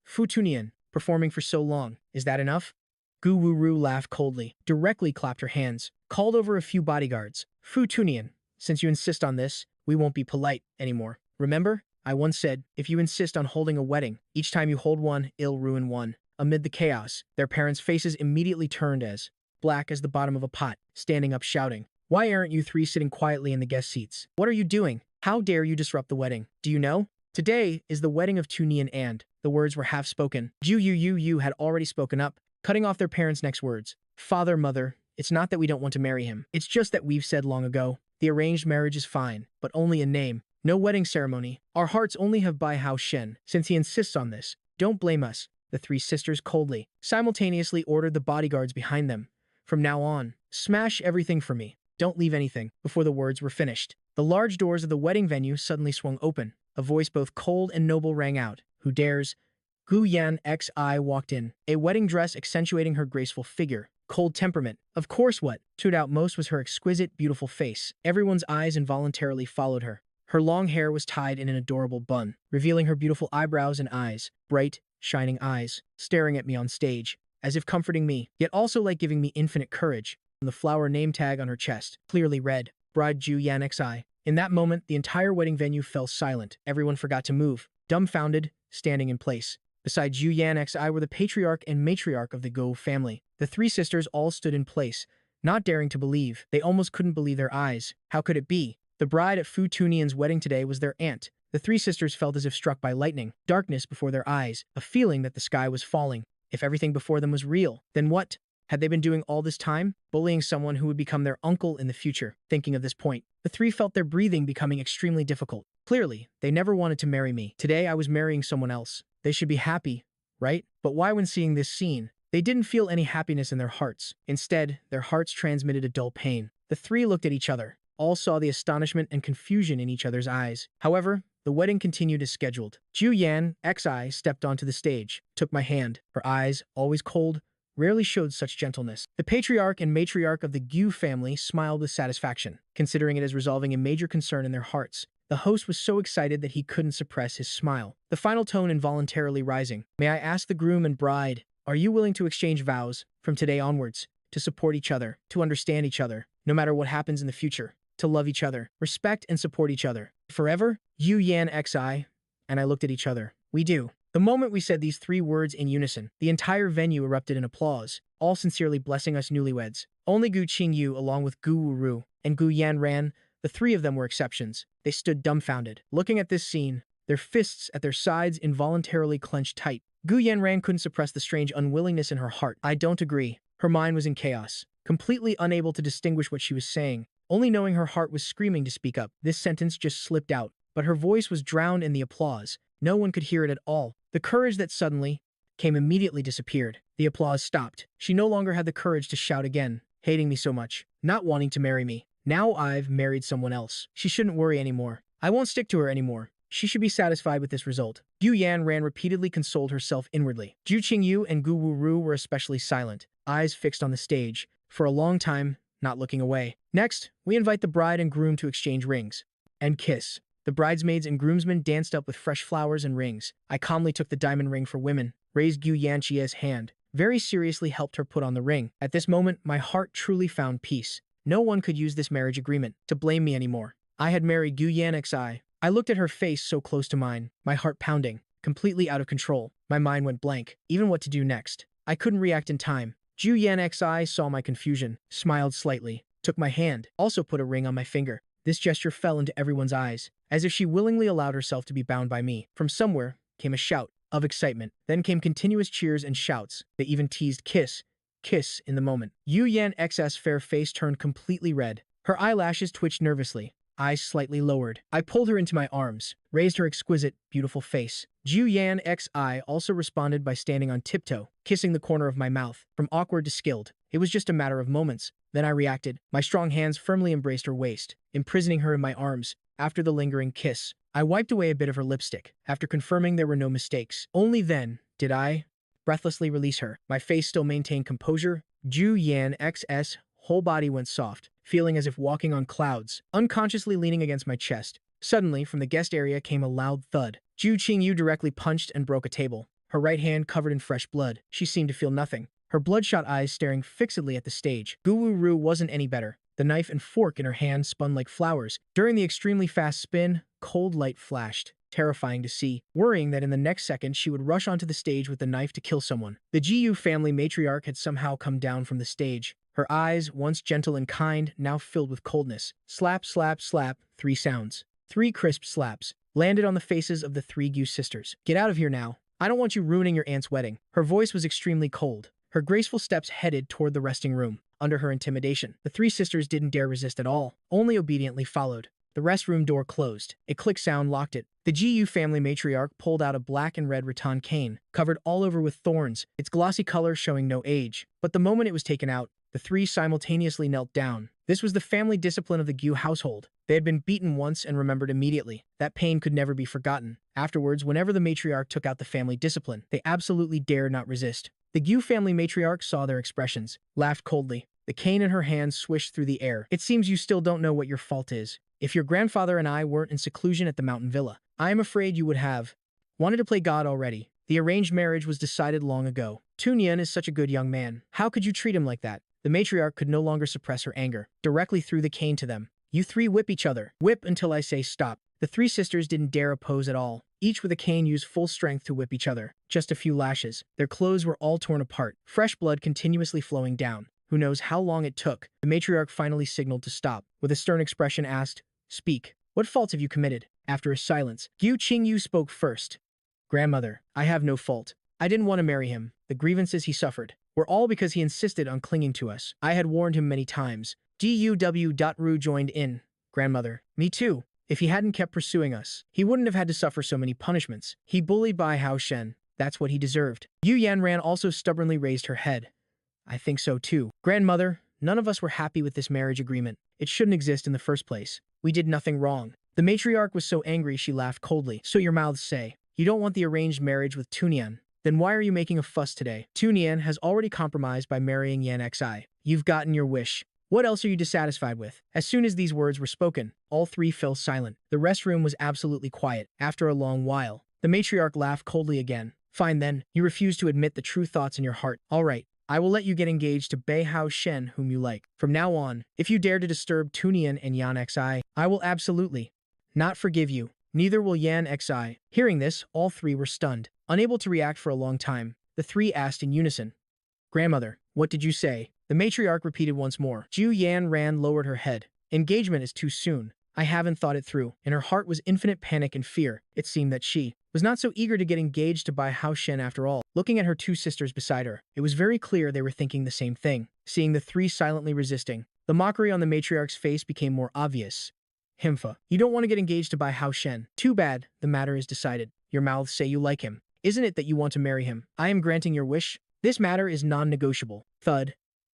Fu Tunian, performing for so long, is that enough? Gu Wuru laughed coldly, directly clapped her hands, called over a few bodyguards. Fu Tunian, since you insist on this, we won't be polite anymore. Remember? I once said, if you insist on holding a wedding, each time you hold one, it'll ruin one. Amid the chaos, their parents' faces immediately turned as black as the bottom of a pot, standing up shouting, why aren't you 3 sitting quietly in the guest seats? What are you doing? How dare you disrupt the wedding? Do you know? Today is the wedding of Tunian and, the words were half spoken. Yu had already spoken up, cutting off their parents' next words. Father, mother, it's not that we don't want to marry him. It's just that we've said long ago, the arranged marriage is fine, but only in name. No wedding ceremony. Our hearts only have Bai Hao Shen. Since he insists on this, don't blame us. The 3 sisters coldly, simultaneously ordered the bodyguards behind them. From now on, smash everything for me. Don't leave anything. Before the words were finished, the large doors of the wedding venue suddenly swung open. A voice both cold and noble rang out. Who dares? Gu Yan Xi walked in, a wedding dress accentuating her graceful figure. Cold temperament. Of course what stood out most was her exquisite, beautiful face. Everyone's eyes involuntarily followed her. Her long hair was tied in an adorable bun, revealing her beautiful eyebrows and eyes, bright, shining eyes, staring at me on stage, as if comforting me, yet also like giving me infinite courage. The flower name tag on her chest clearly read, Bride Ju Yan Xi. In that moment, the entire wedding venue fell silent. Everyone forgot to move, dumbfounded, standing in place. Beside Ju Yan Xi were the patriarch and matriarch of the Go family. The 3 sisters all stood in place, not daring to believe. They almost couldn't believe their eyes. How could it be? The bride at Fu Tunian's wedding today was their aunt. The 3 sisters felt as if struck by lightning, darkness before their eyes, a feeling that the sky was falling. If everything before them was real, then what had they been doing all this time? Bullying someone who would become their uncle in the future. Thinking of this point, the 3 felt their breathing becoming extremely difficult. Clearly, they never wanted to marry me. Today I was marrying someone else. They should be happy, right? But why when seeing this scene? They didn't feel any happiness in their hearts. Instead, their hearts transmitted a dull pain. The 3 looked at each other. All saw the astonishment and confusion in each other's eyes. However, the wedding continued as scheduled. Ju Yan Xi stepped onto the stage, took my hand. Her eyes, always cold, rarely showed such gentleness. The patriarch and matriarch of the Gu family smiled with satisfaction, considering it as resolving a major concern in their hearts. The host was so excited that he couldn't suppress his smile, the final tone involuntarily rising. May I ask the groom and bride, are you willing to exchange vows, from today onwards, to support each other, to understand each other, no matter what happens in the future? To love each other, respect and support each other. Forever? Yu Yan Xi and I looked at each other. We do. The moment we said these 3 words in unison, the entire venue erupted in applause, all sincerely blessing us newlyweds. Only Gu Qingyu, along with Gu Wuru and Gu Yan Ran, the 3 of them were exceptions. They stood dumbfounded. Looking at this scene, their fists at their sides involuntarily clenched tight. Gu Yanran couldn't suppress the strange unwillingness in her heart. I don't agree. Her mind was in chaos, completely unable to distinguish what she was saying, only knowing her heart was screaming to speak up. This sentence just slipped out, but her voice was drowned in the applause. No one could hear it at all. The courage that suddenly came immediately disappeared. The applause stopped. She no longer had the courage to shout again, hating me so much, not wanting to marry me. Now I've married someone else. She shouldn't worry anymore. I won't stick to her anymore. She should be satisfied with this result. Gu Yanran repeatedly consoled herself inwardly. Ju Qingyu and Gu Wuru were especially silent, eyes fixed on the stage, for a long time, not looking away. Next, we invite the bride and groom to exchange rings and kiss. The bridesmaids and groomsmen danced up with fresh flowers and rings. I calmly took the diamond ring for women, raised Gu Yanchie's hand, very seriously helped her put on the ring. At this moment, my heart truly found peace. No one could use this marriage agreement to blame me anymore. I had married Gu Yanxi. I looked at her face so close to mine, my heart pounding, completely out of control. My mind went blank, even what to do next. I couldn't react in time. Ju Yanxi saw my confusion, smiled slightly, took my hand, also put a ring on my finger. This gesture fell into everyone's eyes, as if she willingly allowed herself to be bound by me. From somewhere came a shout of excitement. Then came continuous cheers and shouts. They even teased kiss, kiss in the moment. Yu Yan X's fair face turned completely red. Her eyelashes twitched nervously, eyes slightly lowered. I pulled her into my arms, raised her exquisite, beautiful face. Ju Yan Xi also responded by standing on tiptoe, kissing the corner of my mouth. From awkward to skilled, it was just a matter of moments. Then I reacted. My strong hands firmly embraced her waist, imprisoning her in my arms. After the lingering kiss, I wiped away a bit of her lipstick, after confirming there were no mistakes. Only then did I breathlessly release her. My face still maintained composure. Ju Yan X's whole body went soft, feeling as if walking on clouds, unconsciously leaning against my chest. Suddenly, from the guest area came a loud thud. Ju Qingyu directly punched and broke a table, her right hand covered in fresh blood. She seemed to feel nothing, her bloodshot eyes staring fixedly at the stage. Gu Wu wasn't any better. The knife and fork in her hand spun like flowers. During the extremely fast spin, cold light flashed, terrifying to see, worrying that in the next second she would rush onto the stage with the knife to kill someone. The Jiyu family matriarch had somehow come down from the stage. Her eyes, once gentle and kind, now filled with coldness. Slap, slap, slap, 3 sounds. 3 crisp slaps landed on the faces of the 3 Gu sisters. Get out of here now. I don't want you ruining your aunt's wedding. Her voice was extremely cold. Her graceful steps headed toward the resting room. Under her intimidation, the 3 sisters didn't dare resist at all, only obediently followed. The restroom door closed. A click sound locked it. The Gu family matriarch pulled out a black and red rattan cane, covered all over with thorns, its glossy color showing no age. But the moment it was taken out, the 3 simultaneously knelt down. This was the family discipline of the Gu household. They had been beaten once and remembered immediately. That pain could never be forgotten. Afterwards, whenever the matriarch took out the family discipline, they absolutely dared not resist. The Gu family matriarch saw their expressions, laughed coldly. The cane in her hand swished through the air. It seems you still don't know what your fault is. If your grandfather and I weren't in seclusion at the mountain villa, I am afraid you would have wanted to play God already. The arranged marriage was decided long ago. Tunyan is such a good young man. How could you treat him like that? The matriarch could no longer suppress her anger, directly threw the cane to them. You 3 whip each other. Whip until I say stop. The 3 sisters didn't dare oppose at all. Each with a cane used full strength to whip each other. Just a few lashes. Their clothes were all torn apart, fresh blood continuously flowing down. Who knows how long it took? The matriarch finally signaled to stop. With a stern expression asked, Speak. What faults have you committed? After a silence, Gu Qingyu spoke first. Grandmother, I have no fault. I didn't want to marry him. The grievances he suffered were all because he insisted on clinging to us. I had warned him many times. Gu.Ru joined in. Grandmother, me too. If he hadn't kept pursuing us, he wouldn't have had to suffer so many punishments. He bullied Bai Hao Shen. That's what he deserved. Yu Yanran also stubbornly raised her head. I think so too. Grandmother, none of us were happy with this marriage agreement. It shouldn't exist in the first place. We did nothing wrong. The matriarch was so angry she laughed coldly. So your mouths say, you don't want the arranged marriage with Tunyan. Then why are you making a fuss today? Tunyan has already compromised by marrying Yan Xi. You've gotten your wish. What else are you dissatisfied with? As soon as these words were spoken, all 3 fell silent. The restroom was absolutely quiet. After a long while, the matriarch laughed coldly again. Fine then, you refuse to admit the true thoughts in your heart. All right. I will let you get engaged to Bai Hao Shen whom you like. From now on, if you dare to disturb Tunyan and Yan Xi, I will absolutely not forgive you. Neither will Yan Xi. Hearing this, all 3 were stunned. Unable to react for a long time, the 3 asked in unison. Grandmother, what did you say? The matriarch repeated once more. Ju Yan Ran lowered her head. Engagement is too soon. I haven't thought it through. In her heart was infinite panic and fear. It seemed that she was not so eager to get engaged to Bai Hao Shen after all. Looking at her two sisters beside her, it was very clear they were thinking the same thing. Seeing the three silently resisting, the mockery on the matriarch's face became more obvious. Himfa, you don't want to get engaged to Bai Hao Shen. Too bad, the matter is decided. Your mouths say you like him. Isn't it that you want to marry him? I am granting your wish. This matter is non-negotiable. Thud.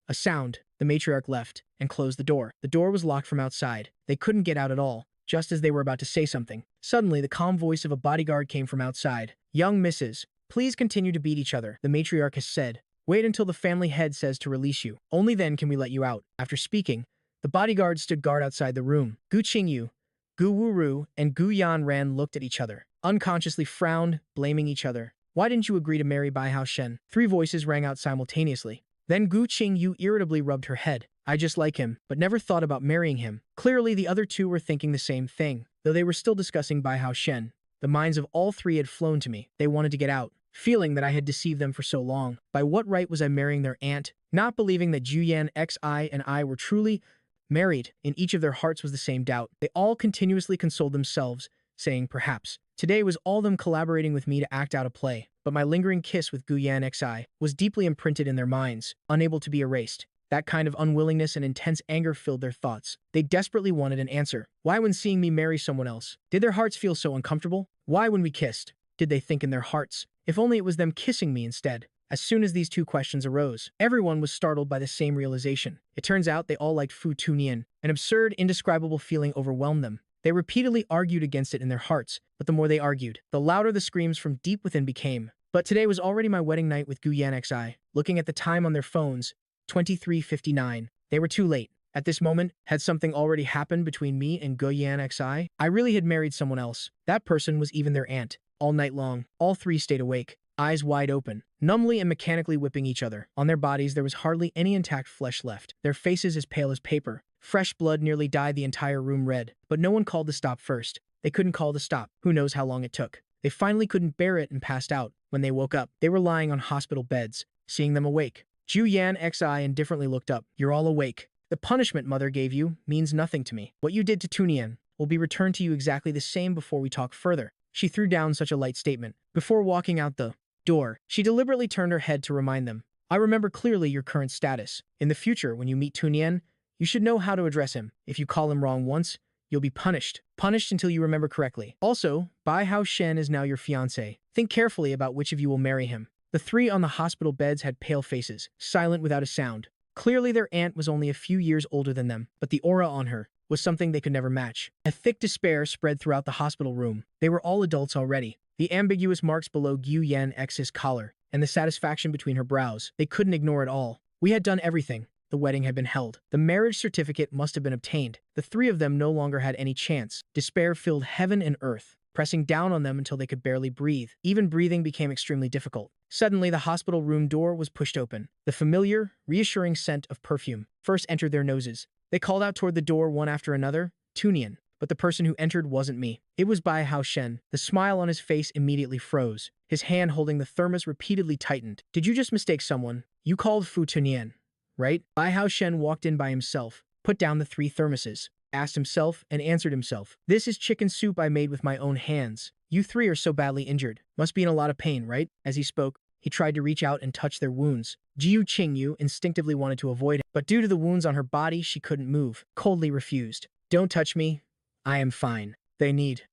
A sound. The matriarch left and closed the door. The door was locked from outside. They couldn't get out at all. Just as they were about to say something, suddenly the calm voice of a bodyguard came from outside. Young missus, please continue to beat each other, the matriarch has said. Wait until the family head says to release you. Only then can we let you out. After speaking, the bodyguard stood guard outside the room. Gu Qingyu, Gu Wuru, and Gu Yanran looked at each other, unconsciously frowned, blaming each other. Why didn't you agree to marry Bai Hao Shen? Three voices rang out simultaneously. Then Gu Qingyu irritably rubbed her head. I just like him, but never thought about marrying him. Clearly, the other two were thinking the same thing, though they were still discussing Bai Hao Shen. The minds of all three had flown to me. They wanted to get out, feeling that I had deceived them for so long. By what right was I marrying their aunt? Not believing that Juyan Xi and I were truly married. In each of their hearts was the same doubt. They all continuously consoled themselves, saying perhaps. Today was all them collaborating with me to act out a play. But my lingering kiss with Guyan Xi was deeply imprinted in their minds, unable to be erased. That kind of unwillingness and intense anger filled their thoughts. They desperately wanted an answer. Why when seeing me marry someone else? Did their hearts feel so uncomfortable? Why when we kissed? Did they think in their hearts? If only it was them kissing me instead. As soon as these two questions arose, everyone was startled by the same realization. It turns out they all liked Fu Tunian. An absurd, indescribable feeling overwhelmed them. They repeatedly argued against it in their hearts, but the more they argued, the louder the screams from deep within became. But today was already my wedding night with Guyan Xi. Looking at the time on their phones, 23:59. They were too late. At this moment, had something already happened between me and Guyan Xi? I really had married someone else. That person was even their aunt. All night long, all three stayed awake, eyes wide open, numbly and mechanically whipping each other. On their bodies there was hardly any intact flesh left, their faces as pale as paper. Fresh blood nearly dyed the entire room red, but no one called to stop first. They couldn't call to stop. Who knows how long it took. They finally couldn't bear it and passed out. When they woke up, they were lying on hospital beds. Seeing them awake, Juyan Xi indifferently looked up. You're all awake. The punishment mother gave you means nothing to me. What you did to Tunian will be returned to you exactly the same before we talk further. She threw down such a light statement. Before walking out the door, she deliberately turned her head to remind them. I remember clearly your current status. In the future, when you meet Tunian, you should know how to address him. If you call him wrong once, you'll be punished. Punished until you remember correctly. Also, Bai Hao Shen is now your fiancé. Think carefully about which of you will marry him. The three on the hospital beds had pale faces, silent without a sound. Clearly their aunt was only a few years older than them, but the aura on her was something they could never match. A thick despair spread throughout the hospital room. They were all adults already. The ambiguous marks below Gu Yan X's collar, and the satisfaction between her brows, they couldn't ignore it all. We had done everything. The wedding had been held. The marriage certificate must have been obtained. The three of them no longer had any chance. Despair filled heaven and earth, pressing down on them until they could barely breathe. Even breathing became extremely difficult. Suddenly, the hospital room door was pushed open. The familiar, reassuring scent of perfume first entered their noses. They called out toward the door one after another, Tunian. But the person who entered wasn't me. It was Bai Hao Shen. The smile on his face immediately froze. His hand holding the thermos repeatedly tightened. Did you just mistake someone? You called Fu Tunian, right? Bai Hao Shen walked in by himself, put down the three thermoses, asked himself, and answered himself. This is chicken soup I made with my own hands. You three are so badly injured. Must be in a lot of pain, right? As he spoke, he tried to reach out and touch their wounds. Jiu Qingyu instinctively wanted to avoid him, but due to the wounds on her body, she couldn't move. Coldly refused. Don't touch me. I am fine. They need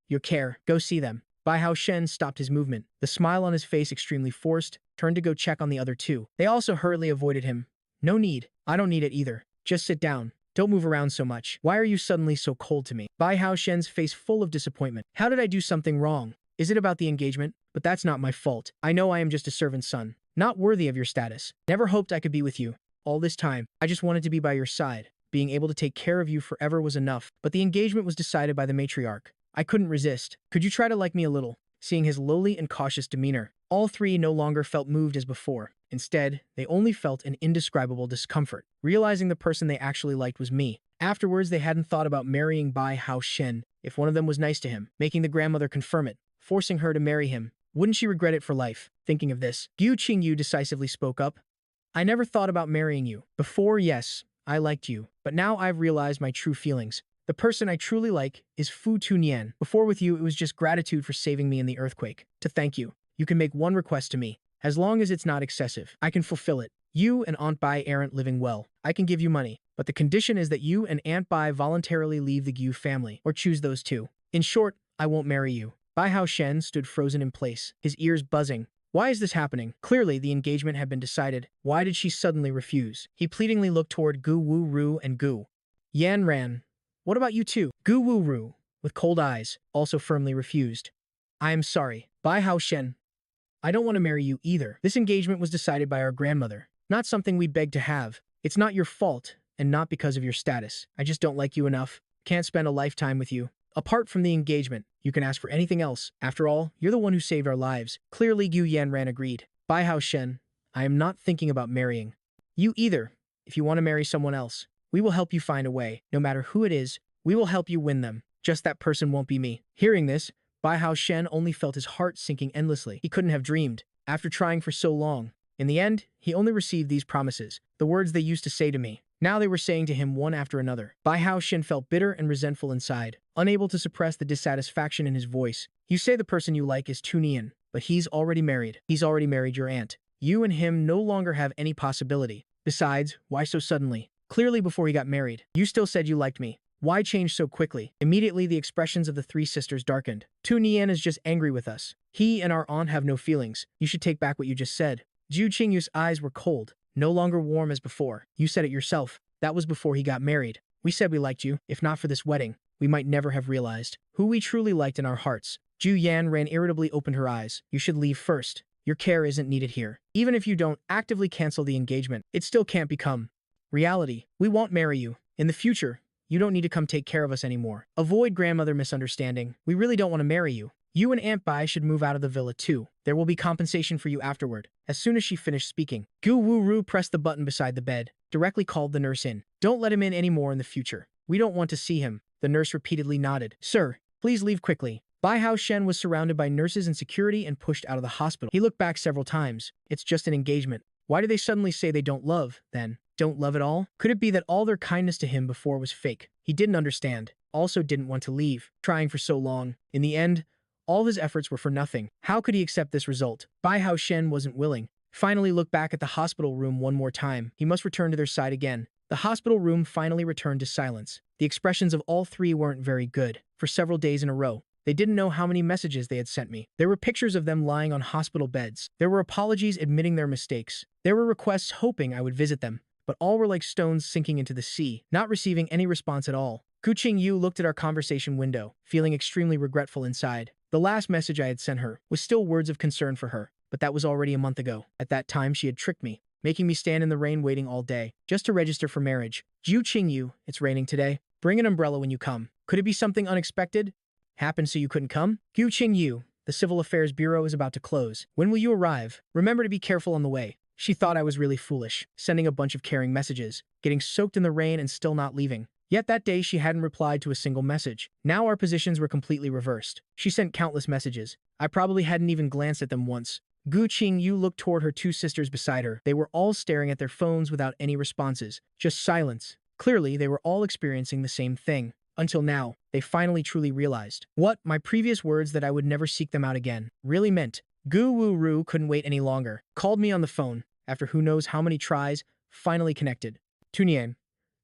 your care. Go see them. Bai Hao Shen stopped his movement. The smile on his face extremely forced, turned to go check on the other two. They also hurriedly avoided him. No need. I don't need it either. Just sit down. Don't move around so much. Why are you suddenly so cold to me? Bai Hao Shen's face full of disappointment. How did I do something wrong? Is it about the engagement? But that's not my fault. I know I am just a servant's son, not worthy of your status. Never hoped I could be with you. All this time, I just wanted to be by your side. Being able to take care of you forever was enough, but the engagement was decided by the matriarch. I couldn't resist. Could you try to like me a little? Seeing his lowly and cautious demeanor, all three no longer felt moved as before. Instead, they only felt an indescribable discomfort, realizing the person they actually liked was me. Afterwards, they hadn't thought about marrying Bai Hao Shen if one of them was nice to him, making the grandmother confirm it, forcing her to marry him. Wouldn't she regret it for life? Thinking of this, Gu Qingyu decisively spoke up. I never thought about marrying you. Before, yes, I liked you, but now I've realized my true feelings. The person I truly like is Fu Tunyan. Before with you, it was just gratitude for saving me in the earthquake. To thank you, you can make one request to me. As long as it's not excessive, I can fulfill it. You and Aunt Bai aren't living well. I can give you money, but the condition is that you and Aunt Bai voluntarily leave the Gu family, or choose those two. In short, I won't marry you. Bai Hao Shen stood frozen in place, his ears buzzing. Why is this happening? Clearly, the engagement had been decided. Why did she suddenly refuse? He pleadingly looked toward Gu Wu Ru and Gu Yan Ran. What about you two? Gu Wu Ru, with cold eyes, also firmly refused. I am sorry. Bai Hao Shen. I don't want to marry you either. This engagement was decided by our grandmother. Not something we begged to have. It's not your fault, and not because of your status. I just don't like you enough. Can't spend a lifetime with you. Apart from the engagement, you can ask for anything else. After all, you're the one who saved our lives. Clearly, Gu Yanran agreed. Bai Hao Shen, I am not thinking about marrying you either. If you want to marry someone else, we will help you find a way. No matter who it is, we will help you win them. Just that person won't be me. Hearing this, Bai Hao Shen only felt his heart sinking endlessly. He couldn't have dreamed. After trying for so long, in the end, he only received these promises, the words they used to say to me. Now they were saying to him one after another. Bai Hao Shen felt bitter and resentful inside, unable to suppress the dissatisfaction in his voice. You say the person you like is Tunian, but he's already married. He's already married your aunt. You and him no longer have any possibility. Besides, why so suddenly? Clearly before he got married, you still said you liked me. Why change so quickly? Immediately the expressions of the three sisters darkened. Tu Nian is just angry with us. He and our aunt have no feelings. You should take back what you just said. Zhu Qingyu's eyes were cold, no longer warm as before. You said it yourself. That was before he got married. We said we liked you. If not for this wedding, we might never have realized who we truly liked in our hearts. Zhu Yan ran irritably opened her eyes. You should leave first. Your care isn't needed here. Even if you don't actively cancel the engagement, it still can't become reality. We won't marry you. In the future, you don't need to come take care of us anymore. Avoid grandmother misunderstanding. We really don't want to marry you. You and Aunt Bai should move out of the villa too. There will be compensation for you afterward. As soon as she finished speaking, Gu Wu Ru pressed the button beside the bed, directly called the nurse in. Don't let him in anymore in the future. We don't want to see him. The nurse repeatedly nodded. Sir, please leave quickly. Bai Hao Shen was surrounded by nurses and security and pushed out of the hospital. He looked back several times. It's just an engagement. Why do they suddenly say they don't love, then? Don't love at all? Could it be that all their kindness to him before was fake? He didn't understand. Also didn't want to leave, trying for so long. In the end, all his efforts were for nothing. How could he accept this result? Bai Hao Shen wasn't willing. Finally looked back at the hospital room one more time. He must return to their side again. The hospital room finally returned to silence. The expressions of all three weren't very good. For several days in a row, they didn't know how many messages they had sent me. There were pictures of them lying on hospital beds. There were apologies admitting their mistakes. There were requests hoping I would visit them, but all were like stones sinking into the sea, not receiving any response at all. Gu Qingyu looked at our conversation window, feeling extremely regretful inside. The last message I had sent her was still words of concern for her, but that was already a month ago. At that time, she had tricked me, making me stand in the rain waiting all day, just to register for marriage. Zhu Qingyu, it's raining today. Bring an umbrella when you come. Could it be something unexpected? Happened so you couldn't come? Gu Qingyu, the Civil Affairs Bureau is about to close. When will you arrive? Remember to be careful on the way. She thought I was really foolish, sending a bunch of caring messages, getting soaked in the rain and still not leaving. Yet that day she hadn't replied to a single message. Now our positions were completely reversed. She sent countless messages. I probably hadn't even glanced at them once. Gu Qingyu looked toward her two sisters beside her. They were all staring at their phones without any responses. Just silence. Clearly, they were all experiencing the same thing. Until now, they finally truly realized what my previous words that I would never seek them out again really meant. Gu Wu Ru couldn't wait any longer. Called me on the phone. After who knows how many tries, finally connected. Tunian,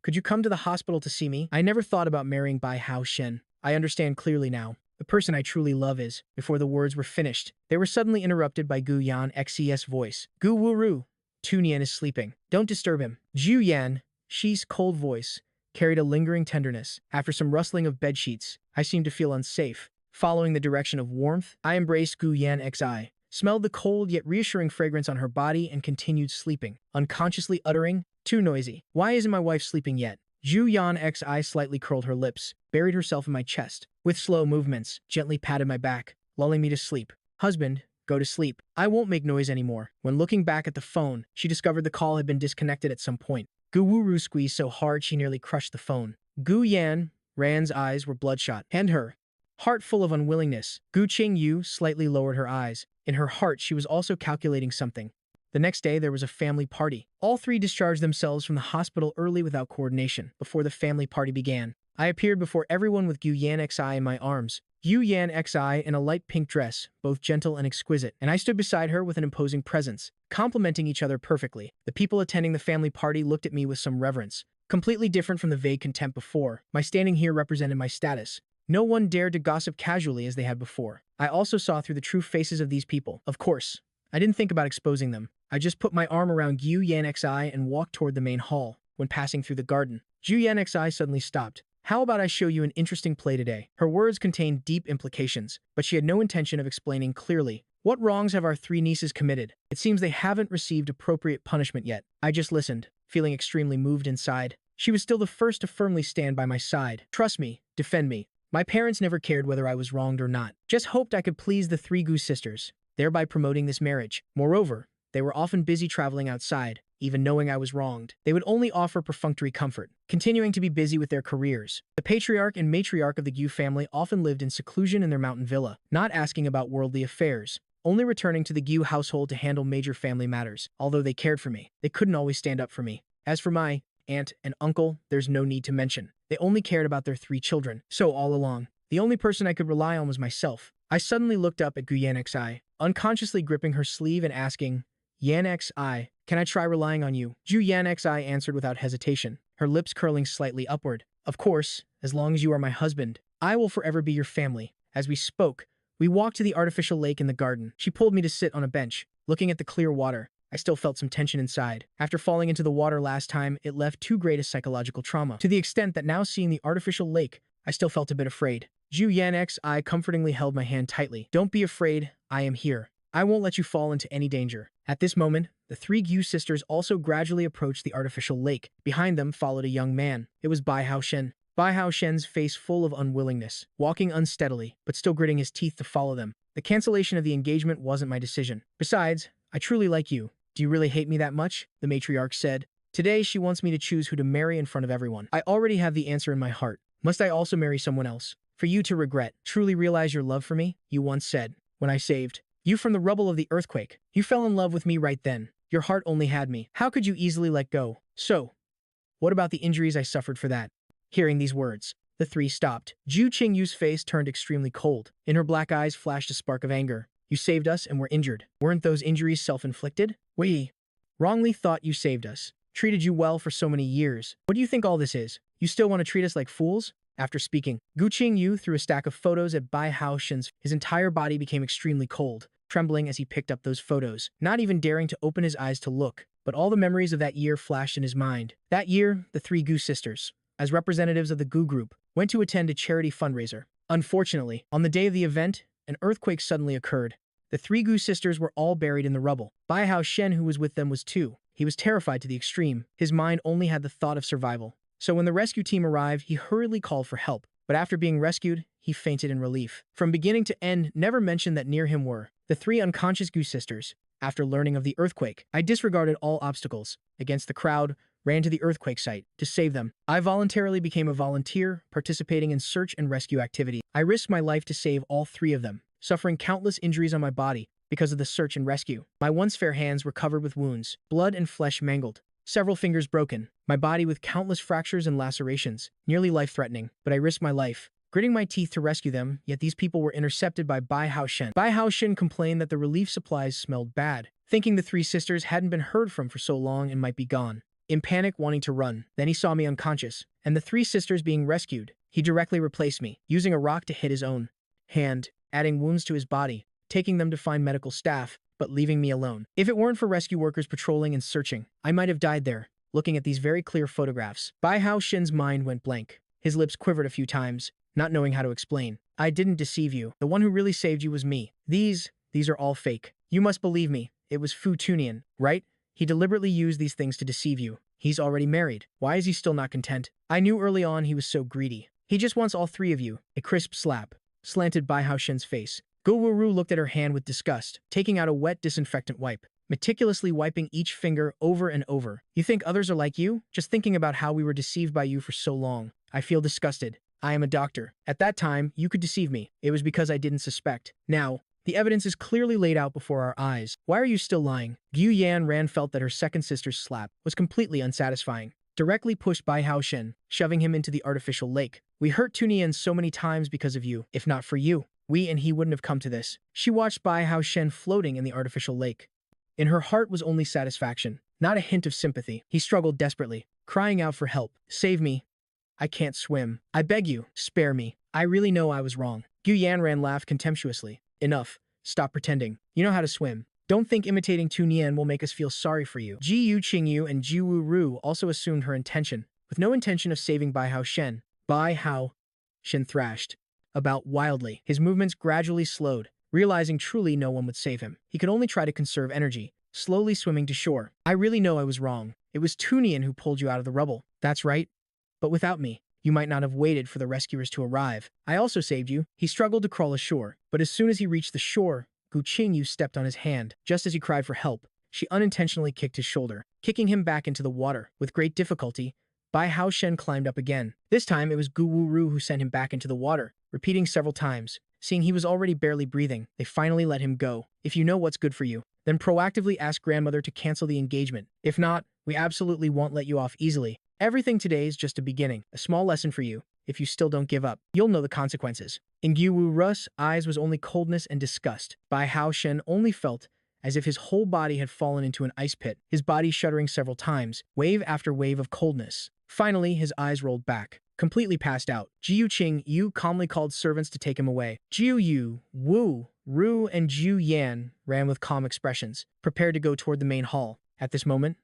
could you come to the hospital to see me? I never thought about marrying Bai Hao Shen. I understand clearly now. The person I truly love is. Before the words were finished, they were suddenly interrupted by Gu Yan Xe's voice. Gu Wu Ru, Tunian is sleeping. Don't disturb him. Zhu Yan, she's cold voice, carried a lingering tenderness. After some rustling of bedsheets, I seemed to feel unsafe. Following the direction of warmth, I embraced Gu Yan Xi, smelled the cold yet reassuring fragrance on her body and continued sleeping, unconsciously uttering, too noisy. Why isn't my wife sleeping yet? Zhu Yan Xi slightly curled her lips, buried herself in my chest. With slow movements, gently patted my back, lulling me to sleep. Husband, go to sleep. I won't make noise anymore. When looking back at the phone, she discovered the call had been disconnected at some point. Gu Wuru squeezed so hard she nearly crushed the phone. Gu Yan, Ran's eyes were bloodshot. And her heart full of unwillingness. Gu Qingyu slightly lowered her eyes. In her heart, she was also calculating something. The next day, there was a family party. All three discharged themselves from the hospital early without coordination. Before the family party began, I appeared before everyone with Gu Yan Xi in my arms. Yu Yan Xi in a light pink dress, both gentle and exquisite, and I stood beside her with an imposing presence, complementing each other perfectly. The people attending the family party looked at me with some reverence, completely different from the vague contempt before. My standing here represented my status. No one dared to gossip casually as they had before. I also saw through the true faces of these people. Of course, I didn't think about exposing them. I just put my arm around Yu Yan Xi and walked toward the main hall. When passing through the garden, Yu Yan Xi suddenly stopped. How about I show you an interesting play today? Her words contained deep implications, but she had no intention of explaining clearly. What wrongs have our three nieces committed? It seems they haven't received appropriate punishment yet. I just listened, feeling extremely moved inside. She was still the first to firmly stand by my side. Trust me, defend me. My parents never cared whether I was wronged or not. Just hoped I could please the three Goose sisters, thereby promoting this marriage. Moreover, they were often busy traveling outside, even knowing I was wronged. They would only offer perfunctory comfort, continuing to be busy with their careers. The patriarch and matriarch of the Gu family often lived in seclusion in their mountain villa, not asking about worldly affairs, only returning to the Gu household to handle major family matters. Although they cared for me, they couldn't always stand up for me. As for my aunt and uncle, there's no need to mention. They only cared about their three children. So all along, the only person I could rely on was myself. I suddenly looked up at Gu Yan Xi, unconsciously gripping her sleeve and asking, Yan Xi, can I try relying on you? Ju Yan Xi answered without hesitation, her lips curling slightly upward. Of course, as long as you are my husband, I will forever be your family. As we spoke, we walked to the artificial lake in the garden. She pulled me to sit on a bench, looking at the clear water. I still felt some tension inside. After falling into the water last time, it left too great a psychological trauma, to the extent that now seeing the artificial lake, I still felt a bit afraid. Ju Yan Xi comfortingly held my hand tightly. Don't be afraid, I am here. I won't let you fall into any danger. At this moment, the three Gu sisters also gradually approached the artificial lake. Behind them followed a young man. It was Bai Hao Shen. Bai Hao Shen's face full of unwillingness, walking unsteadily, but still gritting his teeth to follow them. The cancellation of the engagement wasn't my decision. Besides, I truly like you. Do you really hate me that much? The matriarch said. Today, she wants me to choose who to marry in front of everyone. I already have the answer in my heart. Must I also marry someone else? For you to regret, truly realize your love for me? You once said, when I saved you from the rubble of the earthquake. You fell in love with me right then. Your heart only had me. How could you easily let go? So, what about the injuries I suffered for that? Hearing these words, the three stopped. Ju Qingyu's face turned extremely cold. In her black eyes flashed a spark of anger. You saved us and were injured. Weren't those injuries self-inflicted? We wrongly thought you saved us. Treated you well for so many years. What do you think all this is? You still want to treat us like fools? After speaking, Gu Qingyu threw a stack of photos at Bai Hao Shen's. His entire body became extremely cold, trembling as he picked up those photos, not even daring to open his eyes to look. But all the memories of that year flashed in his mind. That year, the three Gu sisters, as representatives of the Gu group, went to attend a charity fundraiser. Unfortunately, on the day of the event, an earthquake suddenly occurred. The three Gu sisters were all buried in the rubble. Bai Hao Shen, who was with them, was too. He was terrified to the extreme. His mind only had the thought of survival. So when the rescue team arrived, he hurriedly called for help. But after being rescued, he fainted in relief. From beginning to end, never mentioned that near him were the three unconscious Gu sisters. After learning of the earthquake, I disregarded all obstacles. Against the crowd, ran to the earthquake site to save them. I voluntarily became a volunteer, participating in search and rescue activities. I risked my life to save all three of them, suffering countless injuries on my body because of the search and rescue. My once fair hands were covered with wounds, blood and flesh mangled, several fingers broken, my body with countless fractures and lacerations, nearly life-threatening. But I risked my life, gritting my teeth to rescue them, yet these people were intercepted by Bai Hao Shen. Bai Hao Shen complained that the relief supplies smelled bad, thinking the three sisters hadn't been heard from for so long and might be gone. In panic, wanting to run, then he saw me unconscious, and the three sisters being rescued. He directly replaced me, using a rock to hit his own hand, adding wounds to his body, taking them to find medical staff, but leaving me alone. If it weren't for rescue workers patrolling and searching, I might have died there, looking at these very clear photographs. Bai Hao Shen's mind went blank. His lips quivered a few times, not knowing how to explain. I didn't deceive you. The one who really saved you was me. These are all fake. You must believe me. It was Fu Tunian, right? He deliberately used these things to deceive you. He's already married. Why is he still not content? I knew early on he was so greedy. He just wants all three of you. A crisp slap slanted Bai Hao Shen's face. Go Wu looked at her hand with disgust, taking out a wet disinfectant wipe, meticulously wiping each finger over and over. You think others are like you? Just thinking about how we were deceived by you for so long. I feel disgusted. I am a doctor. At that time, you could deceive me. It was because I didn't suspect. Now, the evidence is clearly laid out before our eyes. Why are you still lying? Gu Yan Ran felt that her second sister's slap was completely unsatisfying. directly pushed Bai Hao Shen, shoving him into the artificial lake. We hurt Tunian so many times because of you. If not for you, we and he wouldn't have come to this. She watched Bai Hao Shen floating in the artificial lake. In her heart was only satisfaction, not a hint of sympathy. He struggled desperately, crying out for help. Save me. I can't swim. I beg you, spare me. I really know I was wrong. Gu Yanran laughed contemptuously. Enough. Stop pretending. You know how to swim. Don't think imitating Tu Nian will make us feel sorry for you. Ji Yu Qingyu and Ji Wu Ru also assumed her intention, with no intention of saving Bai Hao Shen. Bai Hao Shen thrashed about wildly. His movements gradually slowed, realizing truly no one would save him. He could only try to conserve energy, slowly swimming to shore. I really know I was wrong. It was Tu Nian who pulled you out of the rubble. That's right. But without me, you might not have waited for the rescuers to arrive. I also saved you. He struggled to crawl ashore, but as soon as he reached the shore, Gu Qingyu stepped on his hand. Just as he cried for help, she unintentionally kicked his shoulder, kicking him back into the water. With great difficulty, Bai Hao Shen climbed up again. This time, it was Gu Wu Ru who sent him back into the water, repeating several times. Seeing he was already barely breathing, they finally let him go. If you know what's good for you, then proactively ask grandmother to cancel the engagement. If not, we absolutely won't let you off easily. Everything today is just a beginning, a small lesson for you. If you still don't give up, you'll know the consequences. In Gu Wu Ru's eyes was only coldness and disgust. Bai Hao Shen only felt as if his whole body had fallen into an ice pit, his body shuddering several times, wave after wave of coldness. Finally, his eyes rolled back, completely passed out. Jiu Qing Yu calmly called servants to take him away. Jiu Yu, Wu, Ru, and Jiu Yan ran with calm expressions, prepared to go toward the main hall. At this moment,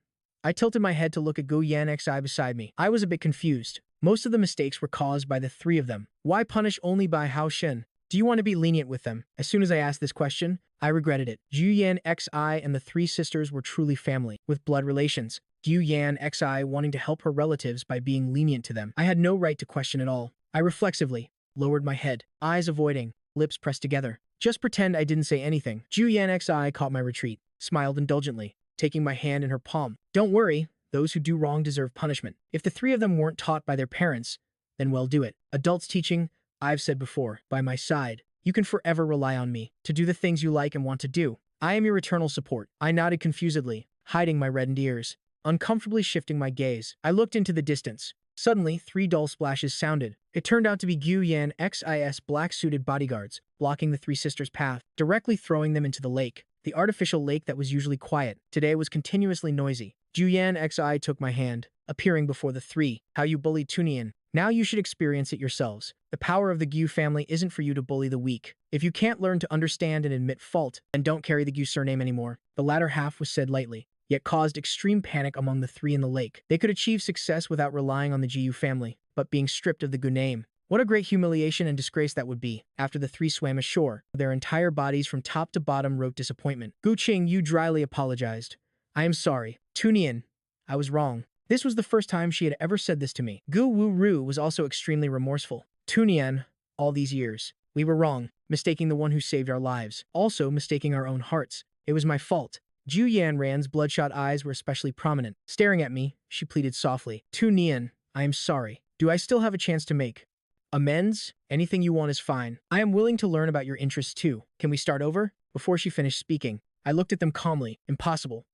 I tilted my head to look at Gu Yan Xi beside me. I was a bit confused. Most of the mistakes were caused by the three of them. Why punish only Bai Hao Shen? Do you want to be lenient with them? As soon as I asked this question, I regretted it. Zhu Yan Xi and the three sisters were truly family, with blood relations. Gu Yan Xi wanting to help her relatives by being lenient to them. I had no right to question at all. I reflexively lowered my head, eyes avoiding, lips pressed together. Just pretend I didn't say anything. Zhu Yan Xi caught my retreat, smiled indulgently, taking my hand in her palm. Don't worry, those who do wrong deserve punishment. If the three of them weren't taught by their parents, then well do it. Adults teaching, I've said before, by my side. You can forever rely on me to do the things you like and want to do. I am your eternal support. I nodded confusedly, hiding my reddened ears, uncomfortably shifting my gaze. I looked into the distance. Suddenly, three dull splashes sounded. It turned out to be Gu Yan X's black-suited bodyguards, blocking the three sisters' path, directly throwing them into the lake. The artificial lake that was usually quiet, today was continuously noisy. Zhu Yan Xi took my hand, appearing before the three. How you bullied Tunian. Now you should experience it yourselves. The power of the Gu family isn't for you to bully the weak. If you can't learn to understand and admit fault, then don't carry the Gu surname anymore. The latter half was said lightly, yet caused extreme panic among the three in the lake. They could achieve success without relying on the Jiu family, but being stripped of the Gu name. What a great humiliation and disgrace that would be. After the three swam ashore, their entire bodies from top to bottom wrote disappointment. Gu Qing Yu dryly apologized. I am sorry. Tunian, I was wrong. This was the first time she had ever said this to me. Gu Wu Ru was also extremely remorseful. Tunian, all these years, we were wrong, mistaking the one who saved our lives, also mistaking our own hearts. It was my fault. Zhu Yanran's bloodshot eyes were especially prominent. Staring at me, she pleaded softly. Tunian, I am sorry. Do I still have a chance to make amends? Anything you want is fine. I am willing to learn about your interests too. Can we start over? Before she finished speaking, I looked at them calmly. Impossible.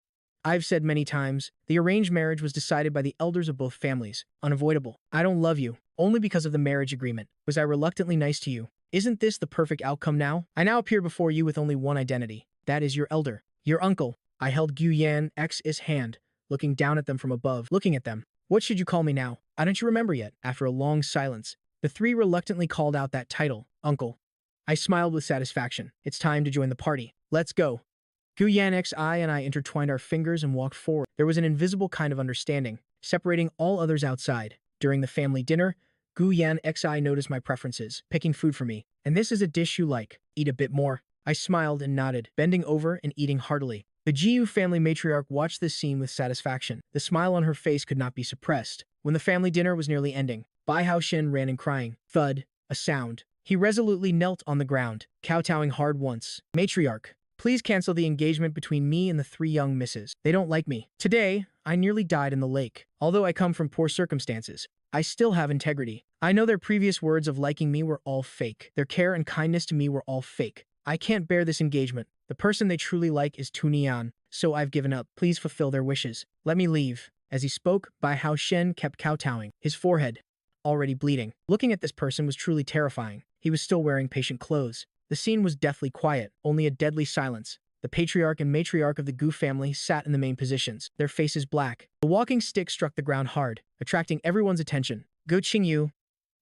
I've said many times, the arranged marriage was decided by the elders of both families. Unavoidable. I don't love you, only because of the marriage agreement. Was I reluctantly nice to you? Isn't this the perfect outcome now? I now appear before you with only one identity. That is your elder. Your uncle. I held Gu Yan X's hand, looking down at them from above. Looking at them. What should you call me now? I don't you remember yet? After a long silence, the three reluctantly called out that title, Uncle. I smiled with satisfaction. It's time to join the party. Let's go. Gu Yan Xi and I intertwined our fingers and walked forward. There was an invisible kind of understanding, separating all others outside. During the family dinner, Gu Yan Xi noticed my preferences, picking food for me. And this is a dish you like. Eat a bit more. I smiled and nodded, bending over and eating heartily. The Jiu family matriarch watched this scene with satisfaction. The smile on her face could not be suppressed. When the family dinner was nearly ending, Bai Hao Shen ran in crying. Thud. A sound. He resolutely knelt on the ground, kowtowing hard once. Matriarch, please cancel the engagement between me and the three young misses. They don't like me. Today, I nearly died in the lake. Although I come from poor circumstances, I still have integrity. I know their previous words of liking me were all fake. Their care and kindness to me were all fake. I can't bear this engagement. The person they truly like is Tu Nian, so I've given up. Please fulfill their wishes. Let me leave. As he spoke, Bai Hao Shen kept kowtowing, his forehead already bleeding. Looking at this person was truly terrifying. He was still wearing patient clothes. The scene was deathly quiet, only a deadly silence. The patriarch and matriarch of the Gu family sat in the main positions, their faces black. The walking stick struck the ground hard, attracting everyone's attention. Go Qingyu,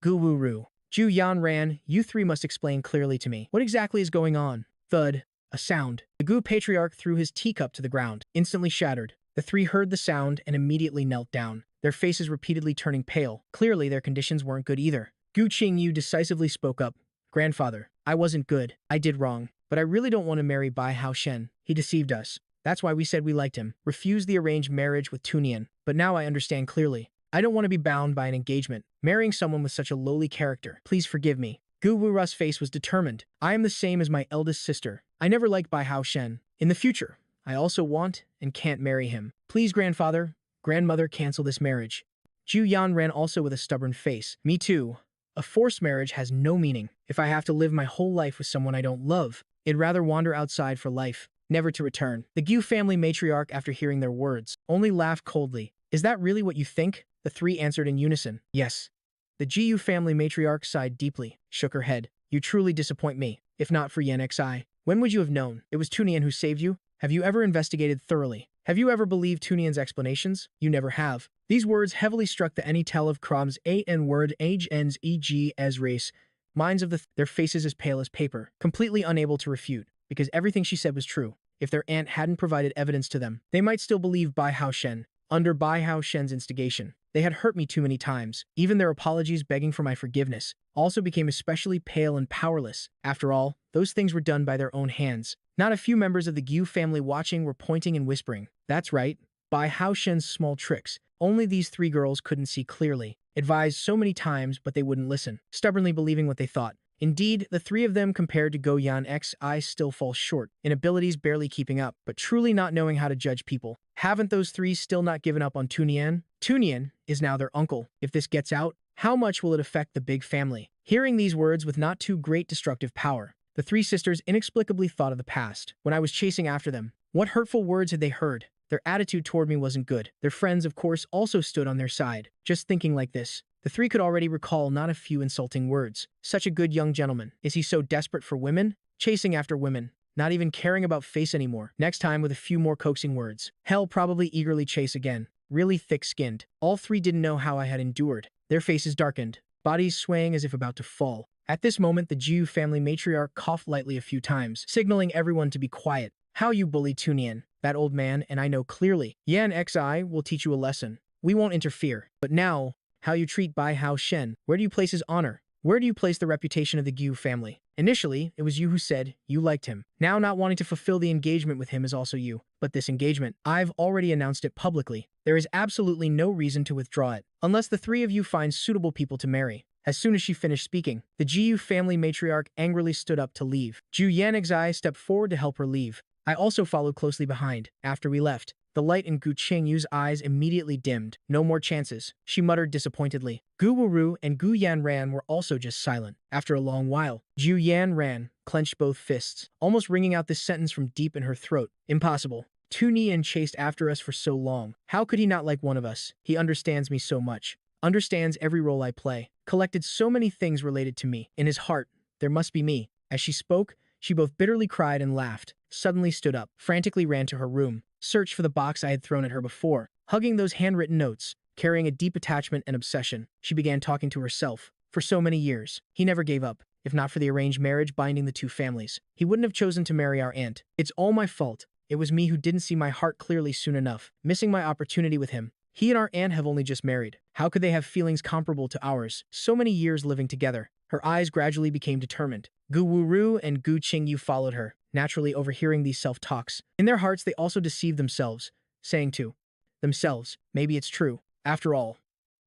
Gu Wu Ru, Zhu Yan Ran, you three must explain clearly to me. What exactly is going on? Thud. A sound. The Gu patriarch threw his teacup to the ground, instantly shattered. The three heard the sound and immediately knelt down, their faces repeatedly turning pale. Clearly, their conditions weren't good either. Gu Qingyu decisively spoke up. Grandfather, I wasn't good. I did wrong. But I really don't want to marry Bai Hao Shen. He deceived us. That's why we said we liked him. Refused the arranged marriage with Tunian. But now I understand clearly. I don't want to be bound by an engagement. Marrying someone with such a lowly character. Please forgive me. Gu Wuru's face was determined. I am the same as my eldest sister. I never liked Bai Hao Shen. In the future, I also want and can't marry him. Please, grandfather, grandmother, cancel this marriage. Zhu Yan ran also with a stubborn face. Me too. A forced marriage has no meaning. If I have to live my whole life with someone I don't love, I'd rather wander outside for life, never to return. The Gu family matriarch, after hearing their words, only laughed coldly. Is that really what you think? The three answered in unison. Yes. The Gu family matriarch sighed deeply, shook her head. You truly disappoint me. If not for Yan Xi, when would you have known? It was Tunian who saved you? Have you ever investigated thoroughly? Have you ever believed Tunian's explanations? You never have. These words heavily struck the Anytel of Krom's A-N word age ends E.G. as race. Minds of their faces as pale as paper, completely unable to refute, because everything she said was true. If their aunt hadn't provided evidence to them, they might still believe Bai Hao Shen. Under Bai Hao Shen's instigation, they had hurt me too many times. Even their apologies begging for my forgiveness also became especially pale and powerless. After all, those things were done by their own hands. Not a few members of the Gu family watching were pointing and whispering. That's right, Bai Hao Shen's small tricks. Only these three girls couldn't see clearly. Advised so many times, but they wouldn't listen, stubbornly believing what they thought. Indeed, the three of them compared to Go Yan Xi still fall short, in abilities barely keeping up, but truly not knowing how to judge people. Haven't those three still not given up on Tunian? Tunian is now their uncle. If this gets out, how much will it affect the big family? Hearing these words with not too great destructive power, the three sisters inexplicably thought of the past, when I was chasing after them. What hurtful words had they heard? Their attitude toward me wasn't good. Their friends, of course, also stood on their side. Just thinking like this, the three could already recall not a few insulting words. Such a good young gentleman. Is he so desperate for women? Chasing after women. Not even caring about face anymore. Next time with a few more coaxing words. Hell, probably eagerly chase again. Really thick-skinned. All three didn't know how I had endured. Their faces darkened, bodies swaying as if about to fall. At this moment, the Jiu family matriarch coughed lightly a few times, signaling everyone to be quiet. How you bully Tunian, that old man, and I know clearly. Yan Xi will teach you a lesson. We won't interfere. But now, how you treat Bai Hao Shen. Where do you place his honor? Where do you place the reputation of the Gu family? Initially, it was you who said you liked him. Now not wanting to fulfill the engagement with him is also you. But this engagement, I've already announced it publicly. There is absolutely no reason to withdraw it, unless the three of you find suitable people to marry. As soon as she finished speaking, the Jiu family matriarch angrily stood up to leave. Zhu Yanxi stepped forward to help her leave. I also followed closely behind. After we left, the light in Gu Qingyu's eyes immediately dimmed. No more chances, she muttered disappointedly. Gu Wuru and Gu Yanran were also just silent. After a long while, Zhu Yanran clenched both fists, almost wringing out this sentence from deep in her throat. Impossible. Tu Nian chased after us for so long. How could he not like one of us? He understands me so much. Understands every role I play. Collected so many things related to me. In his heart, there must be me. As she spoke, she both bitterly cried and laughed, suddenly stood up, frantically ran to her room, searched for the box I had thrown at her before, hugging those handwritten notes, carrying a deep attachment and obsession. She began talking to herself. For so many years, he never gave up. If not for the arranged marriage binding the two families, he wouldn't have chosen to marry our aunt. It's all my fault. It was me who didn't see my heart clearly soon enough, missing my opportunity with him. He and our aunt have only just married. How could they have feelings comparable to ours? So many years living together. Her eyes gradually became determined. Gu Wuru and Gu Qingyu followed her, naturally overhearing these self-talks. In their hearts, they also deceived themselves, saying to themselves, maybe it's true. After all,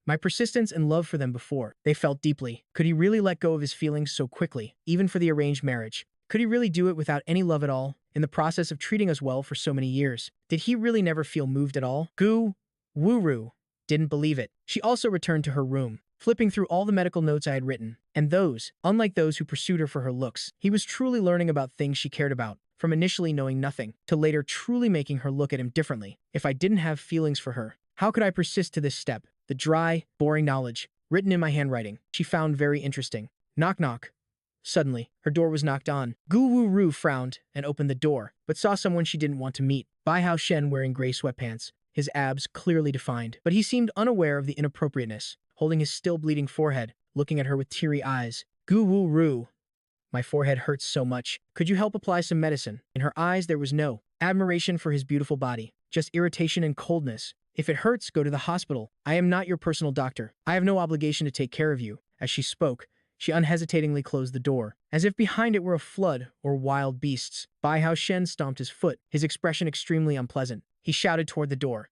my persistence and love for them before, they felt deeply. Could he really let go of his feelings so quickly, even for the arranged marriage? Could he really do it without any love at all, in the process of treating us well for so many years? Did he really never feel moved at all? Gu Wuru didn't believe it. She also returned to her room, flipping through all the medical notes I had written. And those, unlike those who pursued her for her looks, he was truly learning about things she cared about, from initially knowing nothing, to later truly making her look at him differently. If I didn't have feelings for her, How could I persist to this step? The dry, boring knowledge, written in my handwriting, she found very interesting. Knock knock. Suddenly, her door was knocked on. Gu Wu Ru frowned and opened the door, but saw someone she didn't want to meet. Bai Hao Shen wearing gray sweatpants, his abs clearly defined. But he seemed unaware of the inappropriateness, holding his still bleeding forehead, looking at her with teary eyes. Gu Wu Ru. My forehead hurts so much. Could you help apply some medicine? In her eyes there was no admiration for his beautiful body, just irritation and coldness. If it hurts, go to the hospital. I am not your personal doctor. I have no obligation to take care of you. As she spoke, she unhesitatingly closed the door, as if behind it were a flood or wild beasts. Bai Hao Shen stomped his foot, his expression extremely unpleasant. He shouted toward the door.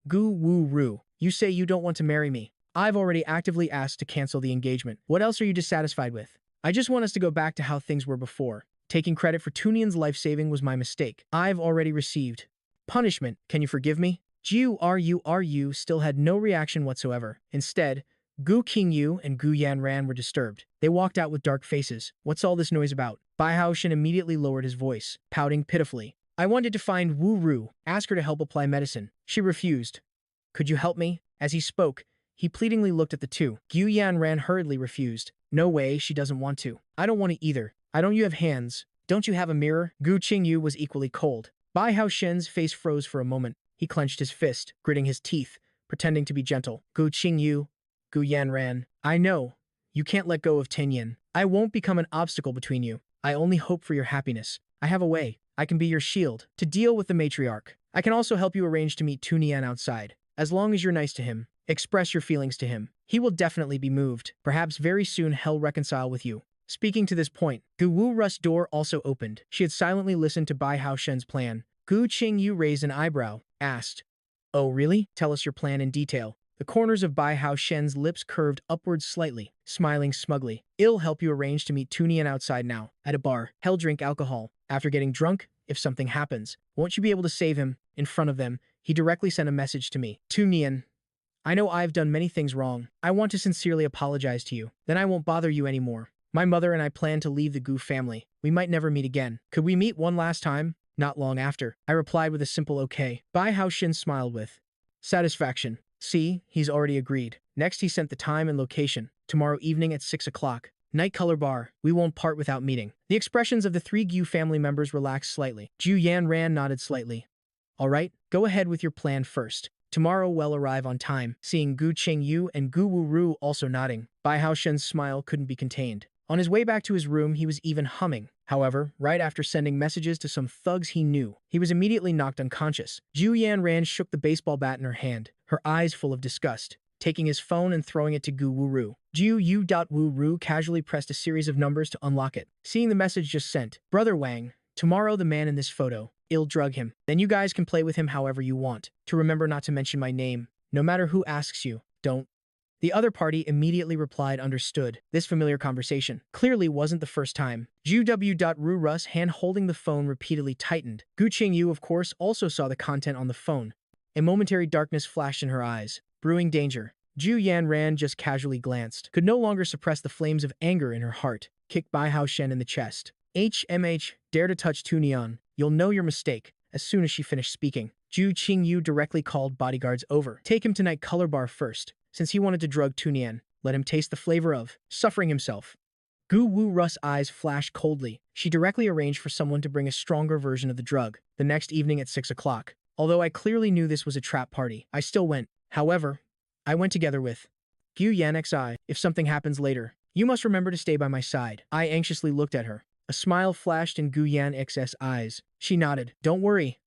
Gu Wu Ru, you say you don't want to marry me. I've already actively asked to cancel the engagement. What else are you dissatisfied with? I just want us to go back to how things were before. Taking credit for Tunian's life-saving was my mistake. I've already received punishment. Can you forgive me? Jiu Ru still had no reaction whatsoever. Instead, Gu Qingyu and Gu Yanran were disturbed. They walked out with dark faces. What's all this noise about? Bai Haoshen immediately lowered his voice, pouting pitifully. I wanted to find Wu Ru, ask her to help apply medicine. She refused. Could you help me? As he spoke, he pleadingly looked at the two. Gu Yanran hurriedly refused. No way, she doesn't want to. I don't want to either. I don't you have hands? Don't you have a mirror? Gu Qingyu was equally cold. Bai Haoshen's face froze for a moment. He clenched his fist, gritting his teeth, pretending to be gentle. Gu Qingyu, Gu Yanran, I know. You can't let go of Tianyin. I won't become an obstacle between you. I only hope for your happiness. I have a way. I can be your shield to deal with the matriarch. I can also help you arrange to meet Tunian outside. As long as you're nice to him, express your feelings to him. He will definitely be moved. Perhaps very soon he'll reconcile with you. Speaking to this point, Gu Wu Ru's door also opened. She had silently listened to Bai Hao Shen's plan. Gu Qingyu raised an eyebrow, asked, Oh really? Tell us your plan in detail. The corners of Bai Hao Shen's lips curved upwards slightly, smiling smugly. I'll help you arrange to meet Tunian outside now, at a bar. He'll drink alcohol. After getting drunk, if something happens, won't you be able to save him? In front of them, he directly sent a message to me. Tunian, I know I've done many things wrong. I want to sincerely apologize to you. Then I won't bother you anymore. My mother and I plan to leave the Gu family. We might never meet again. Could we meet one last time? Not long after, I replied with a simple okay. Bai Hao Shen smiled with satisfaction. See, he's already agreed. Next he sent the time and location. Tomorrow evening at 6 o'clock. Night color bar. We won't part without meeting. The expressions of the three Gu family members relaxed slightly. Ju Yanran nodded slightly. All right, go ahead with your plan first. Tomorrow we'll arrive on time. Seeing Gu Qingyu and Gu Wu Ru also nodding, Bai Hao Shen's smile couldn't be contained. On his way back to his room, he was even humming. However, right after sending messages to some thugs he knew, he was immediately knocked unconscious. Ju Yanran shook the baseball bat in her hand, her eyes full of disgust, taking his phone and throwing it to Gu Wu Ru. Ju Wu Ru casually pressed a series of numbers to unlock it. Seeing the message just sent, Brother Wang, tomorrow the man in this photo, I'll drug him. Then you guys can play with him however you want. To remember not to mention my name. No matter who asks you, don't. The other party immediately replied understood. This familiar conversation clearly wasn't the first time. Ju Ru Ru's hand holding the phone repeatedly tightened. Gu Qingyu, of course, also saw the content on the phone. A momentary darkness flashed in her eyes. Brewing danger. Ju Yanran just casually glanced, could no longer suppress the flames of anger in her heart. Kicked Bai Hao Shen in the chest. HMH, dare to touch Tunian. You'll know your mistake. As soon as she finished speaking, Ju Qingyu directly called bodyguards over. Take him to night color bar first. Since he wanted to drug Tunian, let him taste the flavor of suffering himself. Gu Wu Ru's eyes flashed coldly. She directly arranged for someone to bring a stronger version of the drug. The next evening at 6 o'clock. Although I clearly knew this was a trap party, I still went. However, I went together with Gu Yanxi. If something happens later, you must remember to stay by my side. I anxiously looked at her. A smile flashed in Gu Yanx's eyes. She nodded. Don't worry.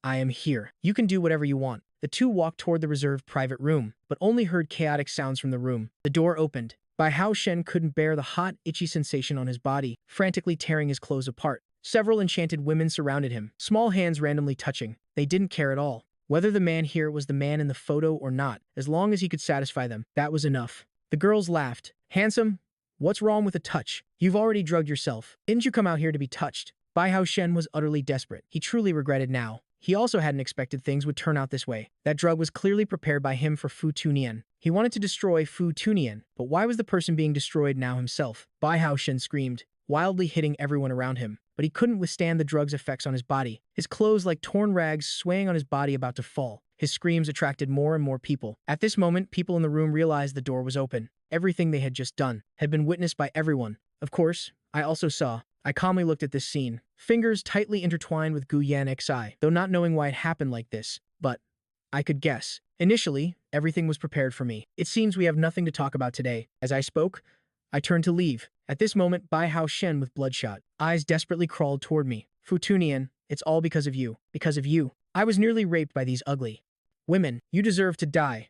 I am here. You can do whatever you want. The two walked toward the reserved private room, but only heard chaotic sounds from the room. The door opened. Bai Hao Shen couldn't bear the hot, itchy sensation on his body, frantically tearing his clothes apart. Several enchanted women surrounded him, small hands randomly touching. They didn't care at all. Whether the man here was the man in the photo or not, as long as he could satisfy them, that was enough. The girls laughed. Handsome? What's wrong with a touch? You've already drugged yourself. Didn't you come out here to be touched? Bai Hao Shen was utterly desperate. He truly regretted now. He also hadn't expected things would turn out this way. That drug was clearly prepared by him for Fu Tunian. He wanted to destroy Fu Tunian, but why was the person being destroyed now himself? Bai Hao Shen screamed, wildly hitting everyone around him. but he couldn't withstand the drug's effects on his body. His clothes like torn rags swaying on his body about to fall. His screams attracted more and more people. At this moment, people in the room realized the door was open. Everything they had just done had been witnessed by everyone. Of course, I also saw. I calmly looked at this scene, fingers tightly intertwined with Gu Yan Xi, though not knowing why it happened like this, but I could guess. Initially, everything was prepared for me. It seems we have nothing to talk about today. As I spoke, I turned to leave. At this moment, Bai Hao Shen with bloodshot eyes desperately crawled toward me. Fu Tunian, it's all because of you. Because of you. I was nearly raped by these ugly women. You deserve to die.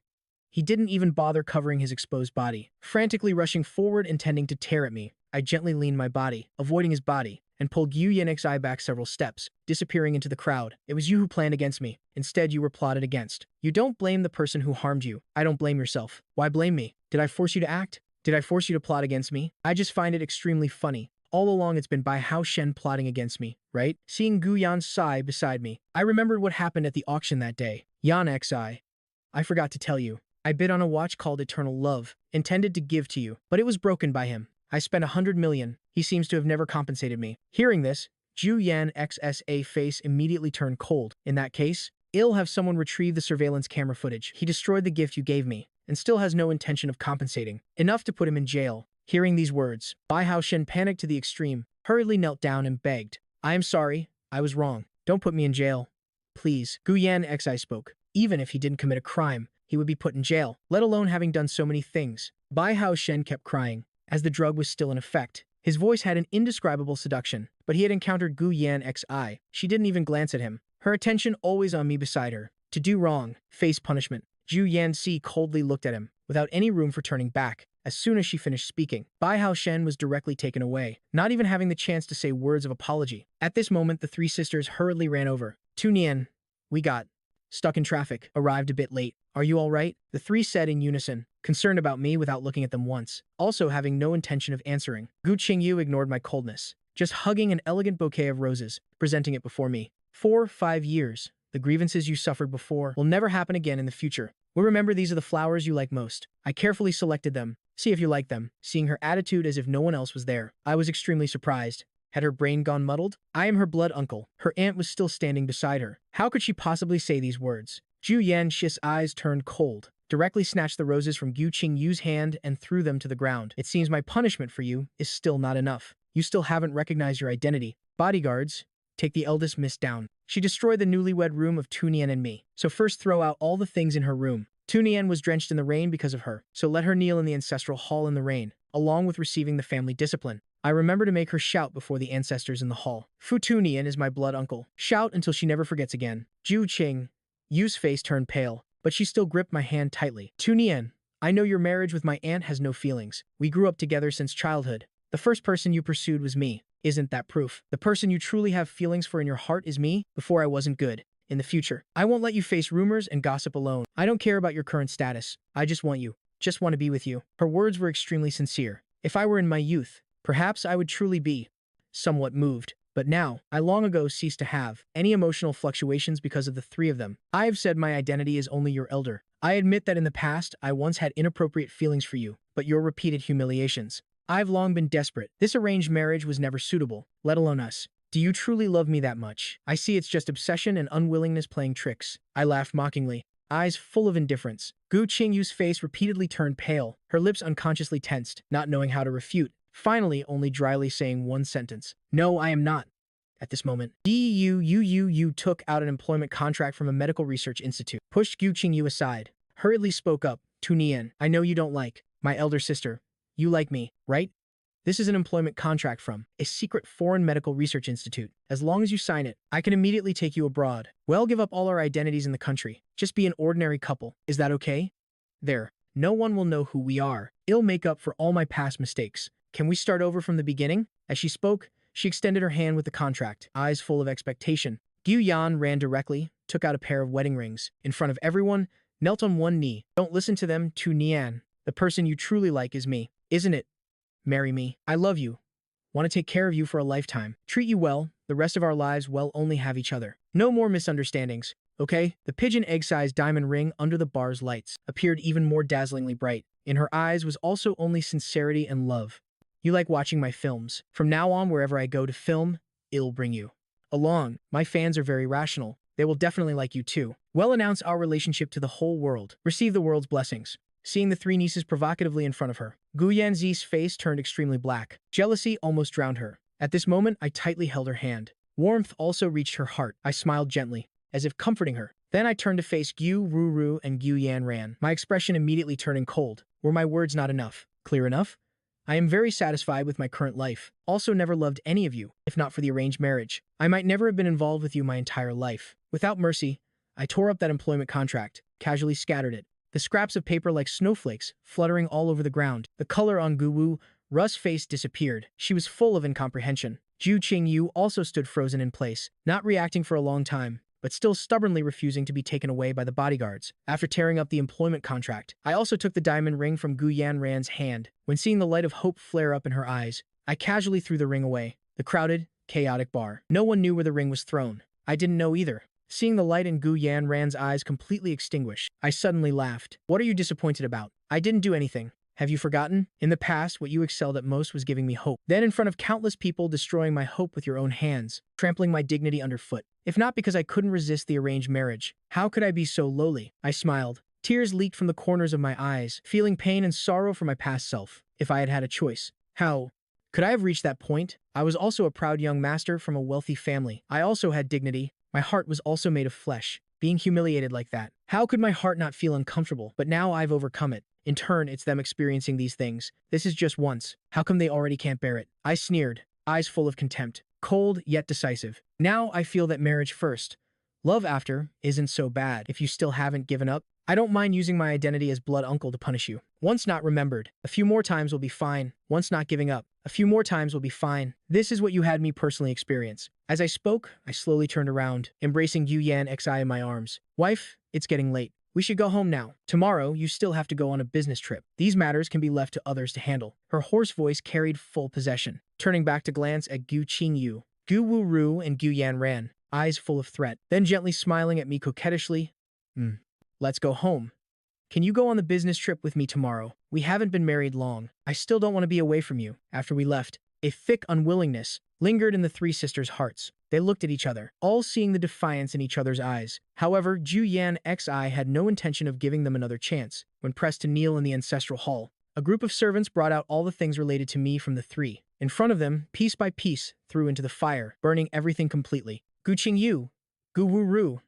He didn't even bother covering his exposed body. Frantically rushing forward, intending to tear at me, I gently leaned my body, avoiding his body, and pulled Yu Yanxi back several steps, disappearing into the crowd. It was you who planned against me. Instead, you were plotted against. You don't blame the person who harmed you. I don't blame yourself. Why blame me? Did I force you to act? Did I force you to plot against me? I just find it extremely funny. All along it's been Bai Hao Shen plotting against me, right? Seeing Gu Yan Sai beside me, I remembered what happened at the auction that day. Yan Xi. I forgot to tell you. I bid on a watch called Eternal Love, intended to give to you, but it was broken by him. I spent 100 million. He seems to have never compensated me. Hearing this, Ju Yan XSA face immediately turned cold. In that case, I'll have someone retrieve the surveillance camera footage. He destroyed the gift you gave me, and still has no intention of compensating. Enough to put him in jail. Hearing these words, Bai Hao Shen panicked to the extreme, hurriedly knelt down and begged. I am sorry. I was wrong. Don't put me in jail. Please. Gu Yan Xi spoke. Even if he didn't commit a crime, he would be put in jail, let alone having done so many things. Bai Hao Shen kept crying, as the drug was still in effect. His voice had an indescribable seduction, but he had encountered Gu Yan Xi. She didn't even glance at him, her attention always on me beside her. To do wrong, face punishment. Ju Yanxi coldly looked at him, without any room for turning back. As soon as she finished speaking, Bai Hao Shen was directly taken away, not even having the chance to say words of apology. At this moment, the three sisters hurriedly ran over. Tunian, we got stuck in traffic, arrived a bit late. Are you all right? The three said in unison, concerned about me without looking at them once, also having no intention of answering. Gu Qingyu ignored my coldness, just hugging an elegant bouquet of roses, presenting it before me. 4-5 years. The grievances you suffered before will never happen again in the future. We'll remember these are the flowers you like most. I carefully selected them. See if you like them. Seeing her attitude as if no one else was there, I was extremely surprised. Had her brain gone muddled? I am her blood uncle. Her aunt was still standing beside her. How could she possibly say these words? Ju Yanxi's eyes turned cold, directly snatched the roses from Gu Qingyu's hand and threw them to the ground. It seems my punishment for you is still not enough. You still haven't recognized your identity. Bodyguards, take the eldest miss down. She destroyed the newlywed room of Tunian and me, so first throw out all the things in her room. Tunian was drenched in the rain because of her, so let her kneel in the ancestral hall in the rain, along with receiving the family discipline. I remember to make her shout before the ancestors in the hall. Fu Tunian is my blood uncle. Shout until she never forgets again. Ju Qing. Yu's face turned pale, but she still gripped my hand tightly. Tunian, I know your marriage with my aunt has no feelings. We grew up together since childhood. The first person you pursued was me. Isn't that proof? The person you truly have feelings for in your heart is me. Before I wasn't good. In the future, I won't let you face rumors and gossip alone. I don't care about your current status. I just want you. Just want to be with you. Her words were extremely sincere. If I were in my youth, perhaps I would truly be somewhat moved. But now, I long ago ceased to have any emotional fluctuations because of the three of them. I have said my identity is only your elder. I admit that in the past, I once had inappropriate feelings for you, but your repeated humiliations. I've long been desperate. This arranged marriage was never suitable, let alone us. Do you truly love me that much? I see it's just obsession and unwillingness playing tricks. I laughed mockingly, eyes full of indifference. Gu Qingyu's face repeatedly turned pale, her lips unconsciously tensed, not knowing how to refute. Finally, only dryly saying one sentence. No, I am not. At this moment, You took out an employment contract from a medical research institute, pushed Gu Qingyu aside, hurriedly spoke up. Tunian, I know you don't like my elder sister. You like me, right? This is an employment contract from a secret foreign medical research institute. As long as you sign it, I can immediately take you abroad. We'll give up all our identities in the country. Just be an ordinary couple. Is that okay? There. No one will know who we are. It'll make up for all my past mistakes. Can we start over from the beginning? As she spoke, she extended her hand with the contract, eyes full of expectation. Gu Yan ran directly, took out a pair of wedding rings, in front of everyone, knelt on one knee. Don't listen to them, Tu Nian. The person you truly like is me, isn't it? Marry me. I love you. Want to take care of you for a lifetime. Treat you well. The rest of our lives we'll only have each other. No more misunderstandings, okay? The pigeon egg-sized diamond ring under the bar's lights appeared even more dazzlingly bright. In her eyes was also only sincerity and love. You like watching my films. From now on, wherever I go to film, ill bring you along. My fans are very rational. They will definitely like you too. Well, announce our relationship to the whole world. Receive the world's blessings. Seeing the three nieces provocatively in front of her, Gu Yanzi's face turned extremely black. Jealousy almost drowned her. At this moment, I tightly held her hand. Warmth also reached her heart. I smiled gently, as if comforting her. Then I turned to face Gu Ruru and Gu Yanran, my expression immediately turning cold. Were my words not enough? Clear enough? I am very satisfied with my current life. Also never loved any of you, if not for the arranged marriage. I might never have been involved with you my entire life. Without mercy, I tore up that employment contract, casually scattered it. The scraps of paper like snowflakes, fluttering all over the ground. The color on Gu Ru's face disappeared. She was full of incomprehension. Ju Qingyu also stood frozen in place, not reacting for a long time, but still stubbornly refusing to be taken away by the bodyguards. After tearing up the employment contract, I also took the diamond ring from Gu Yanran's hand. When seeing the light of hope flare up in her eyes, I casually threw the ring away. The crowded, chaotic bar. No one knew where the ring was thrown. I didn't know either. Seeing the light in Gu Yanran's eyes completely extinguished, I suddenly laughed. What are you disappointed about? I didn't do anything. Have you forgotten? In the past, what you excelled at most was giving me hope. Then in front of countless people, destroying my hope with your own hands, trampling my dignity underfoot. If not because I couldn't resist the arranged marriage, how could I be so lowly? I smiled. Tears leaked from the corners of my eyes, feeling pain and sorrow for my past self. If I had had a choice, how could I have reached that point? I was also a proud young master from a wealthy family. I also had dignity. My heart was also made of flesh. Being humiliated like that, how could my heart not feel uncomfortable? But now I've overcome it. In turn, it's them experiencing these things. This is just once. How come they already can't bear it? I sneered, eyes full of contempt, cold yet decisive. Now I feel that marriage first, love after, isn't so bad. If you still haven't given up, I don't mind using my identity as blood uncle to punish you. Once not remembered, a few more times will be fine. Once not giving up, a few more times will be fine. This is what you had me personally experience. As I spoke, I slowly turned around, embracing Yu Yan Xi in my arms. Wife, it's getting late. We should go home now. Tomorrow, you still have to go on a business trip. These matters can be left to others to handle. Her hoarse voice carried full possession. Turning back to glance at Gu Qingyu, Gu Wu and Gu Yanran, eyes full of threat, then gently smiling at me coquettishly. Let's go home. Can you go on the business trip with me tomorrow? We haven't been married long. I still don't want to be away from you. After we left, a thick unwillingness lingered in the three sisters' hearts. They looked at each other, all seeing the defiance in each other's eyes. However, Ju Yan Xi had no intention of giving them another chance. When pressed to kneel in the ancestral hall, a group of servants brought out all the things related to me from the three. In front of them, piece by piece, threw into the fire, burning everything completely. Gu Qingyu, Gu Wu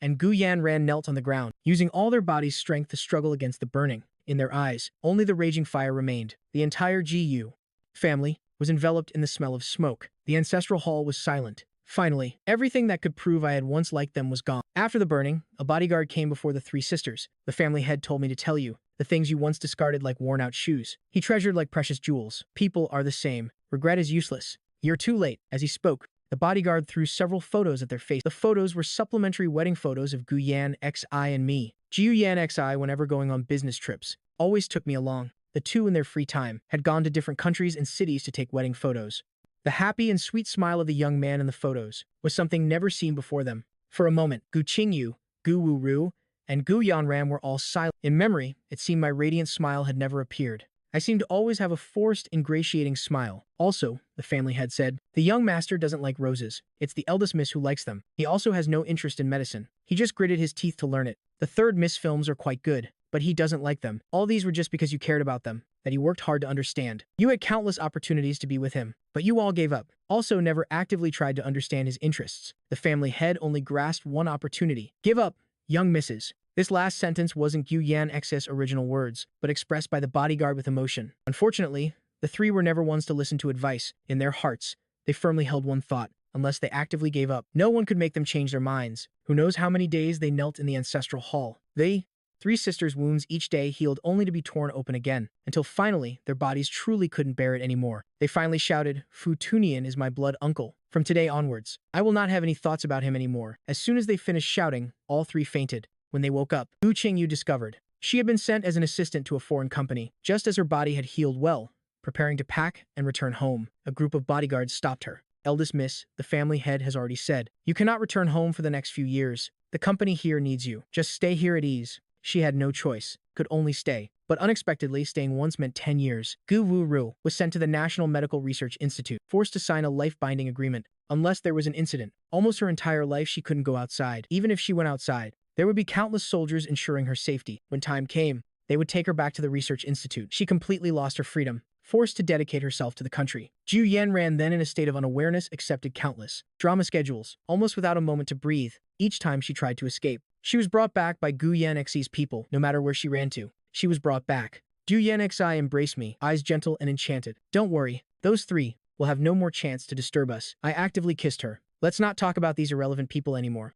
and Gu Yanran knelt on the ground, using all their body's strength to struggle against the burning. In their eyes, only the raging fire remained. The entire Gu family was enveloped in the smell of smoke. The ancestral hall was silent. Finally, everything that could prove I had once liked them was gone. After the burning, a bodyguard came before the three sisters. The family head told me to tell you, the things you once discarded like worn-out shoes, he treasured like precious jewels. People are the same. Regret is useless. You're too late. As he spoke, the bodyguard threw several photos at their face. The photos were supplementary wedding photos of Gu Yan Xi and me. Gu Yan Xi, whenever going on business trips, always took me along. The two, in their free time, had gone to different countries and cities to take wedding photos. The happy and sweet smile of the young man in the photos was something never seen before them. For a moment, Gu Qingyu, Gu Wu and Gu Yanran were all silent. In memory, it seemed my radiant smile had never appeared. I seemed to always have a forced, ingratiating smile. Also, the family head said, the young master doesn't like roses. It's the eldest miss who likes them. He also has no interest in medicine. He just gritted his teeth to learn it. The third miss films are quite good, but he doesn't like them. All these were just because you cared about them, that he worked hard to understand. You had countless opportunities to be with him, but you all gave up. Also never actively tried to understand his interests. The family head only grasped one opportunity. Give up, young misses. This last sentence wasn't Gu Yan X's original words, but expressed by the bodyguard with emotion. Unfortunately, the three were never ones to listen to advice. In their hearts, they firmly held one thought. Unless they actively gave up, no one could make them change their minds. Who knows how many days they knelt in the ancestral hall. Three sisters' wounds each day healed only to be torn open again, until finally their bodies truly couldn't bear it anymore. They finally shouted, Fu Tunian is my blood uncle. From today onwards, I will not have any thoughts about him anymore. As soon as they finished shouting, all three fainted. When they woke up, Gu Qingyu discovered she had been sent as an assistant to a foreign company. Just as her body had healed well, preparing to pack and return home, a group of bodyguards stopped her. Eldest miss, the family head has already said, you cannot return home for the next few years. The company here needs you. Just stay here at ease. She had no choice, could only stay. But unexpectedly, staying once meant 10 years. Gu Wu was sent to the National Medical Research Institute, forced to sign a life-binding agreement. unless there was an incident. Almost her entire life she couldn't go outside. Even if she went outside, there would be countless soldiers ensuring her safety. When time came, they would take her back to the research institute. She completely lost her freedom, forced to dedicate herself to the country. Ju Yen ran then in a state of unawareness, accepted countless drama schedules, almost without a moment to breathe, each time she tried to escape. She was brought back by Gu Yan Xi's people, no matter where she ran to. She was brought back. Gu Yan Xi embraced me, eyes gentle and enchanted. Don't worry, those three will have no more chance to disturb us. I actively kissed her. Let's not talk about these irrelevant people anymore.